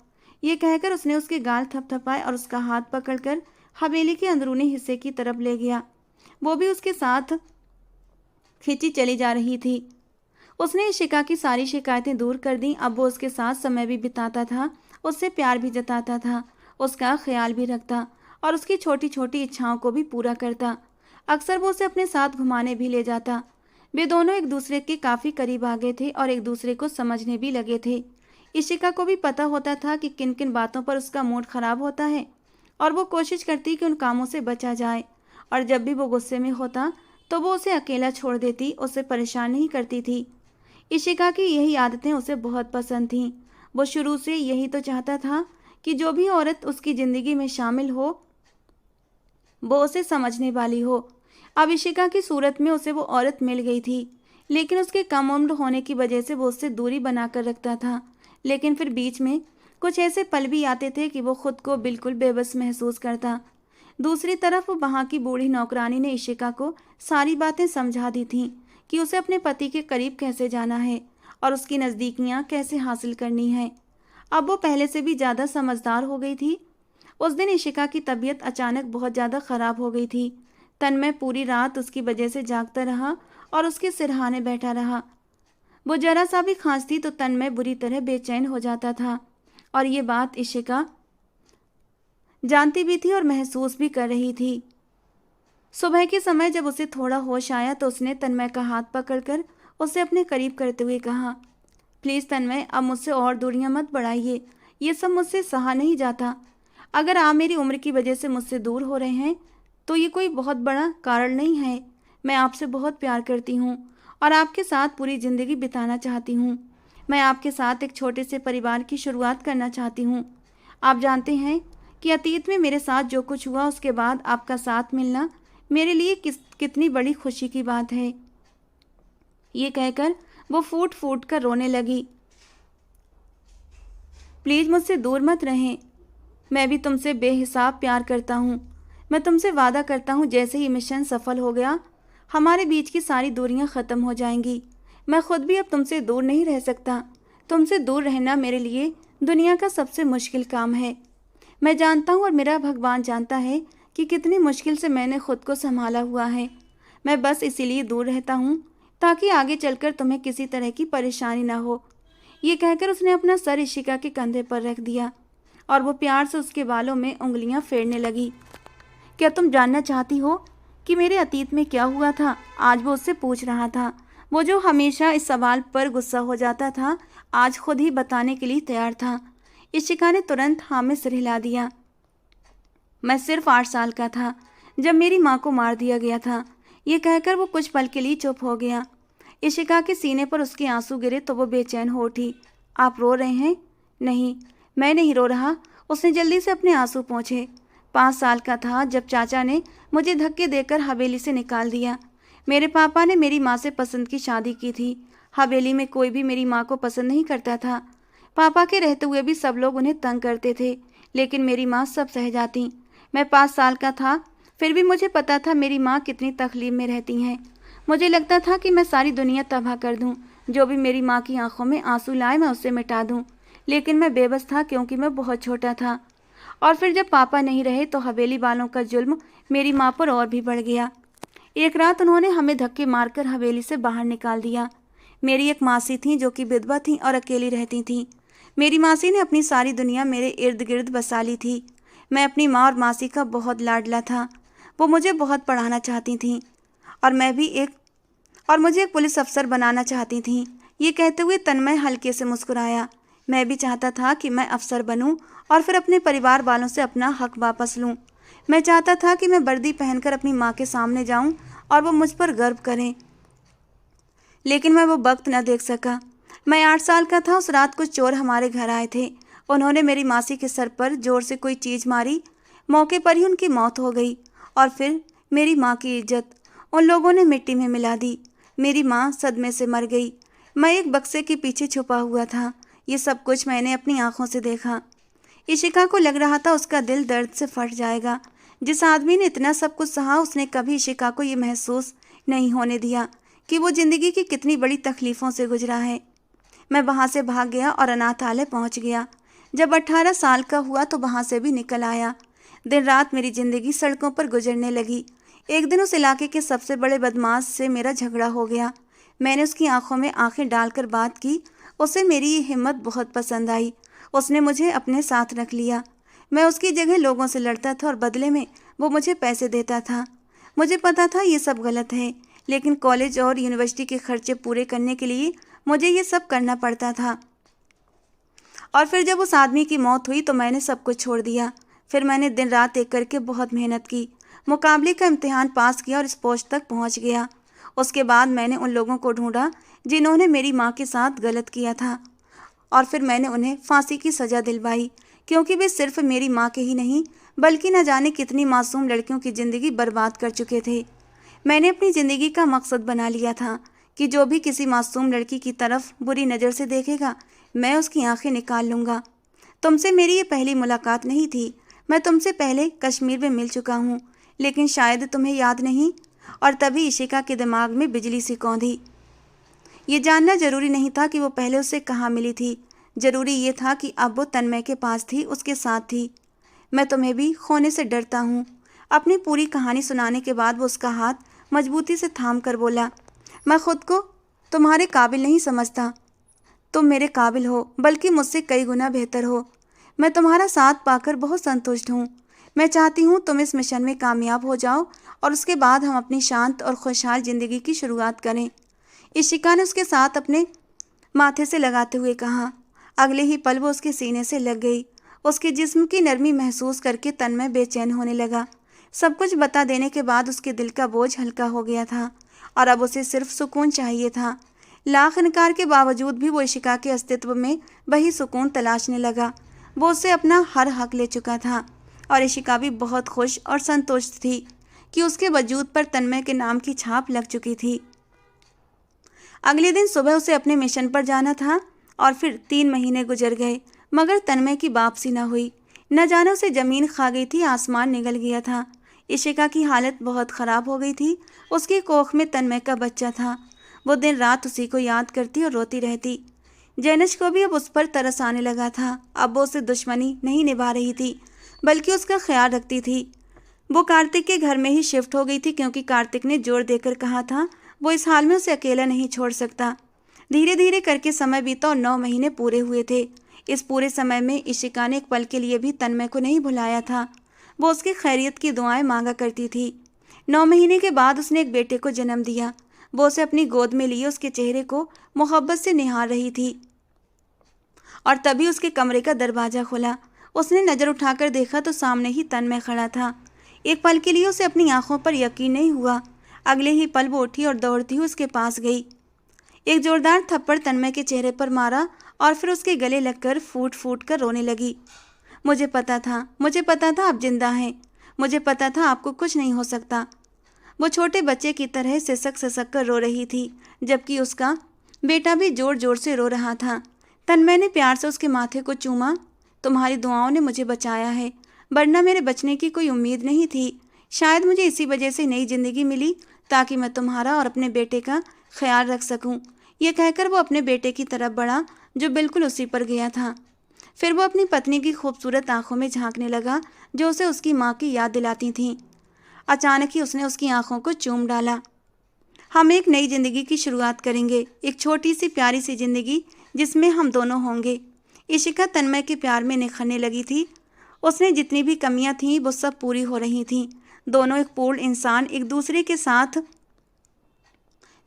ये कहकर उसने उसके गाल थपथपाए और उसका हाथ पकड़कर हवेली के अंदरूनी हिस्से की तरफ ले गया। वो भी उसके साथ खींची चली जा रही थी। उसने इशिका की सारी शिकायतें दूर कर दी। अब वो उसके साथ समय भी बिताता था, उससे प्यार भी जताता था, उसका ख्याल भी रखता और उसकी छोटी छोटी इच्छाओं को भी पूरा करता। अक्सर वो उसे अपने साथ घुमाने भी ले जाता। वे दोनों एक दूसरे के काफ़ी करीब आ गए थे और एक दूसरे को समझने भी लगे थे। इशिका को भी पता होता था कि किन किन बातों पर उसका मूड खराब होता है और वो कोशिश करती कि उन कामों से बचा जाए। और जब भी वो गुस्से में होता तो वो उसे अकेला छोड़ देती, उसे परेशान नहीं करती थी। इशिका की यही आदतें उसे बहुत पसंद थीं। वो शुरू से यही तो चाहता था कि जो भी औरत उसकी ज़िंदगी में शामिल हो वो उसे समझने वाली हो। अब इशिका की सूरत में उसे वो औरत मिल गई थी, लेकिन उसके कम उम्र होने की वजह से वो उससे दूरी बनाकर रखता था। लेकिन फिर बीच में कुछ ऐसे पल भी आते थे कि वो खुद को बिल्कुल बेबस महसूस करता। दूसरी तरफ वहाँ की बूढ़ी नौकरानी ने इशिका को सारी बातें समझा दी थीं कि उसे अपने पति के करीब कैसे जाना है और उसकी नज़दीकियाँ कैसे हासिल करनी है। अब वो पहले से भी ज़्यादा समझदार हो गई थी। उस दिन इशिका की तबीयत अचानक बहुत ज़्यादा ख़राब हो गई थी। तन्मय पूरी रात उसकी वजह से जागता रहा और उसके सिरहाने बैठा रहा। वो जरा सा भी खांसती तो तन्मय बुरी तरह बेचैन हो जाता था और ये बात इशिका जानती भी थी और महसूस भी कर रही थी। सुबह के समय जब उसे थोड़ा होश आया तो उसने तन्मय का हाथ पकड़कर उसे अपने करीब करते हुए कहा, प्लीज़ तन्मय, अब मुझसे और दूरियां मत बढ़ाइए, ये सब मुझसे सहा नहीं जाता। अगर आप मेरी उम्र की वजह से मुझसे दूर हो रहे हैं तो ये कोई बहुत बड़ा कारण नहीं है। मैं आपसे बहुत प्यार करती हूँ और आपके साथ पूरी ज़िंदगी बिताना चाहती हूँ। मैं आपके साथ एक छोटे से परिवार की शुरुआत करना चाहती हूँ। आप जानते हैं कि अतीत में मेरे साथ जो कुछ हुआ उसके बाद आपका साथ मिलना मेरे लिए कितनी बड़ी खुशी की बात है। ये कहकर वो फूट फूट कर रोने लगी। प्लीज़ मुझसे दूर मत रहें, मैं भी तुमसे बेहिसाब प्यार करता हूँ। मैं तुमसे वादा करता हूँ जैसे ही मिशन सफल हो गया हमारे बीच की सारी दूरियां ख़त्म हो जाएंगी। मैं खुद भी अब तुमसे दूर नहीं रह सकता। तुमसे दूर रहना मेरे लिए दुनिया का सबसे मुश्किल काम है। मैं जानता हूँ और मेरा भगवान जानता है कि कितनी मुश्किल से मैंने खुद को संभाला हुआ है। मैं बस इसीलिए दूर रहता हूँ ताकि आगे चलकर तुम्हें किसी तरह की परेशानी ना हो। ये कहकर उसने अपना सर इशिका के कंधे पर रख दिया और वो प्यार से उसके बालों में उंगलियां फेरने लगी। क्या तुम जानना चाहती हो कि मेरे अतीत में क्या हुआ था? आज वो उससे पूछ रहा था। वो जो हमेशा इस सवाल पर गुस्सा हो जाता था आज खुद ही बताने के लिए तैयार था। इशिका ने तुरंत हाँ में सिर हिला दिया। मैं सिर्फ 8 साल का था जब मेरी माँ को मार दिया गया था। ये कहकर वो कुछ पल के लिए चुप हो गया। इशिका के सीने पर उसके आंसू गिरे तो वो बेचैन हो उठी। आप रो रहे हैं? नहीं, मैं नहीं रो रहा। उसने जल्दी से अपने आंसू पोंछे। 5 साल का था जब चाचा ने मुझे धक्के देकर हवेली से निकाल दिया। मेरे पापा ने मेरी माँ से पसंद की शादी की थी। हवेली में कोई भी मेरी माँ को पसंद नहीं करता था। पापा के रहते हुए भी सब लोग उन्हें तंग करते थे, लेकिन मेरी माँ सब सह जाती। मैं 5 साल का था, फिर भी मुझे पता था मेरी माँ कितनी तकलीफ में रहती हैं। मुझे लगता था कि मैं सारी दुनिया तबाह कर दूं। जो भी मेरी माँ की आंखों में आंसू लाए मैं उससे मिटा दूं। लेकिन मैं बेबस था क्योंकि मैं बहुत छोटा था और फिर जब पापा नहीं रहे तो हवेली वालों का जुल्म मेरी माँ पर और भी बढ़ गया। एक रात उन्होंने हमें धक्के मारकर हवेली से बाहर निकाल दिया। मेरी एक मासी थी जो कि विधवा थी और अकेली रहती थी। मेरी मासी ने अपनी सारी दुनिया मेरे इर्द गिर्द बसा ली थी। मैं अपनी माँ और मासी का बहुत लाडला था। वो मुझे बहुत पढ़ाना चाहती थीं और मुझे एक पुलिस अफसर बनाना चाहती थीं। ये कहते हुए तन्मय हल्के से मुस्कुराया। मैं भी चाहता था कि मैं अफसर बनूं और फिर अपने परिवार वालों से अपना हक वापस लूं। मैं चाहता था कि मैं वर्दी पहनकर अपनी माँ के सामने जाऊं और वो मुझ पर गर्व करें, लेकिन मैं वो वक्त न देख सका। मैं 8 साल का था। उस रात कुछ चोर हमारे घर आए थे। उन्होंने मेरी मासी के सर पर जोर से कोई चीज़ मारी। मौके पर ही उनकी मौत हो गई और फिर मेरी माँ की इज्जत उन लोगों ने मिट्टी में मिला दी। मेरी माँ सदमे से मर गई। मैं एक बक्से के पीछे छुपा हुआ था। ये सब कुछ मैंने अपनी आंखों से देखा। इशिका को लग रहा था उसका दिल दर्द से फट जाएगा। जिस आदमी ने इतना सब कुछ सहा, उसने कभी इशिका को ये महसूस नहीं होने दिया कि वो जिंदगी की कितनी बड़ी तकलीफ़ों से गुजरा है। मैं वहाँ से भाग गया और अनाथालय पहुँच गया। जब 18 साल का हुआ तो वहाँ से भी निकल आया। दिन रात मेरी ज़िंदगी सड़कों पर गुजरने लगी। एक दिन उस इलाके के सबसे बड़े बदमाश से मेरा झगड़ा हो गया। मैंने उसकी आंखों में आंखें डालकर बात की। उसे मेरी ये हिम्मत बहुत पसंद आई। उसने मुझे अपने साथ रख लिया। मैं उसकी जगह लोगों से लड़ता था और बदले में वो मुझे पैसे देता था। मुझे पता था ये सब गलत है, लेकिन कॉलेज और यूनिवर्सिटी के खर्चे पूरे करने के लिए मुझे ये सब करना पड़ता था। और फिर जब उस आदमी की मौत हुई तो मैंने सब कुछ छोड़ दिया। फिर मैंने दिन रात एक करके बहुत मेहनत की, मुकाबले का इम्तिहान पास किया और इस पोस्ट तक पहुंच गया। उसके बाद मैंने उन लोगों को ढूंढा जिन्होंने मेरी माँ के साथ गलत किया था, और फिर मैंने उन्हें फांसी की सज़ा दिलवाई, क्योंकि वे सिर्फ मेरी माँ के ही नहीं बल्कि न जाने कितनी मासूम लड़कियों की ज़िंदगी बर्बाद कर चुके थे। मैंने अपनी ज़िंदगी का मकसद बना लिया था कि जो भी किसी मासूम लड़की की तरफ बुरी नज़र से देखेगा, मैं उसकी आंखें निकाल लूँगा। तुमसे मेरी ये पहली मुलाकात नहीं थी। मैं तुमसे पहले कश्मीर में मिल चुका हूँ, लेकिन शायद तुम्हें याद नहीं। और तभी इशिका के दिमाग में बिजली सी कौंधी। ये जानना जरूरी नहीं था कि वो पहले उससे कहाँ मिली थी। जरूरी ये था कि अब वो तन्मय के पास थी, उसके साथ थी। मैं तुम्हें भी खोने से डरता हूँ। अपनी पूरी कहानी सुनाने के बाद वो उसका हाथ मजबूती से थाम कर बोला, मैं खुद को तुम्हारे काबिल नहीं समझता। तुम मेरे काबिल हो, बल्कि मुझसे कई गुना बेहतर हो। मैं तुम्हारा साथ पाकर बहुत संतुष्ट हूँ। मैं चाहती हूँ तुम इस मिशन में कामयाब हो जाओ और उसके बाद हम अपनी शांत और खुशहाल ज़िंदगी की शुरुआत करें। इशिका ने उसके साथ अपने माथे से लगाते हुए कहा। अगले ही पल वो उसके सीने से लग गई। उसके जिस्म की नरमी महसूस करके तन्मय बेचैन होने लगा। सब कुछ बता देने के बाद उसके दिल का बोझ हल्का हो गया था और अब उसे सिर्फ सुकून चाहिए था। लाख इनकार के बावजूद भी वो इशिका के अस्तित्व में वही सुकून तलाशने लगा। वो उससे अपना हर हक ले चुका था और इशिका भी बहुत खुश और संतुष्ट थी कि उसके वजूद पर तन्मय के नाम की छाप लग चुकी थी। अगले दिन सुबह उसे अपने मिशन पर जाना था और फिर 3 महीने गुजर गए, मगर तन्मय की वापसी न हुई। न जाने उसे ज़मीन खा गई थी, आसमान निगल गया था। इशिका की हालत बहुत ख़राब हो गई थी। उसकी कोख में तन्मय का बच्चा था। वो दिन रात उसी को याद करती और रोती रहती। जैनश को भी अब उस पर तरस आने लगा था। अब वो उसे दुश्मनी नहीं निभा रही थी, बल्कि उसका ख्याल रखती थी। वो कार्तिक के घर में ही शिफ्ट हो गई थी, क्योंकि कार्तिक ने जोर देकर कहा था वो इस हाल में उसे अकेला नहीं छोड़ सकता। धीरे धीरे करके समय बीता और 9 महीने पूरे हुए थे। इस पूरे समय में इशिका ने एक पल के लिए भी तन्मय को नहीं भुलाया था। वो उसकी खैरियत की दुआएं मांगा करती थी। 9 महीने के बाद उसने एक बेटे को जन्म दिया। वो उसे अपनी गोद में लिए उसके चेहरे को मोहब्बत से निहार रही थी और तभी उसके कमरे का दरवाज़ा खुला। उसने नज़र उठाकर देखा तो सामने ही तन्मय खड़ा था। एक पल के लिए उसे अपनी आंखों पर यकीन नहीं हुआ। अगले ही पल वो उठी और दौड़ती हुई उसके पास गई। एक जोरदार थप्पड़ तन्मय के चेहरे पर मारा और फिर उसके गले लगकर फूट फूट कर रोने लगी। मुझे पता था आप जिंदा हैं। मुझे पता था आपको कुछ नहीं हो सकता। वो छोटे बच्चे की तरह सिसक सिसक कर रो रही थी, जबकि उसका बेटा भी जोर जोर से रो रहा था। तन्मय ने प्यार से उसके माथे को चूमा। तुम्हारी दुआओं ने मुझे बचाया है, वरना मेरे बचने की कोई उम्मीद नहीं थी। शायद मुझे इसी वजह से नई जिंदगी मिली, ताकि मैं तुम्हारा और अपने बेटे का ख्याल रख सकूं। ये कहकर वो अपने बेटे की तरफ बढ़ा, जो बिल्कुल उसी पर गया था। फिर वो अपनी पत्नी की खूबसूरत आंखों में झांकने लगा, जो उसे उसकी माँ की याद दिलाती थीं। अचानक ही उसने उसकी आंखों को चूम डाला। हम एक नई जिंदगी की शुरुआत करेंगे, एक छोटी सी प्यारी सी जिंदगी जिसमें हम दोनों होंगे। इशिका तन्मय के प्यार में निखरने लगी थी। उसने जितनी भी कमियां थीं वो सब पूरी हो रही थीं। दोनों एक पूर्ण इंसान एक दूसरे के साथ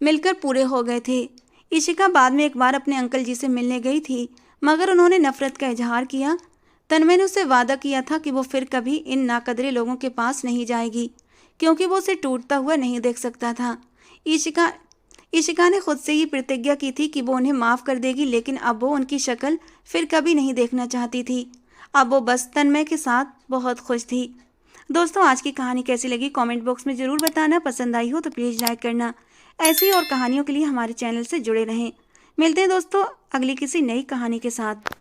मिलकर पूरे हो गए थे। इशिका बाद में एक बार अपने अंकल जी से मिलने गई थी, मगर उन्होंने नफरत का इजहार किया। तन्मय ने उससे वादा किया था कि वो फिर कभी इन नाकदरे लोगों के पास नहीं जाएगी, क्योंकि वो उसे टूटता हुआ नहीं देख सकता था। इशिका इशिका ने खुद से ही प्रतिज्ञा की थी कि वो उन्हें माफ़ कर देगी, लेकिन अब वो उनकी शक्ल फिर कभी नहीं देखना चाहती थी। अब वो बस तन्मय के साथ बहुत खुश थी। दोस्तों, आज की कहानी कैसी लगी कमेंट बॉक्स में ज़रूर बताना। पसंद आई हो तो प्लीज़ लाइक करना। ऐसी और कहानियों के लिए हमारे चैनल से जुड़े रहें। मिलते हैं दोस्तों अगली किसी नई कहानी के साथ।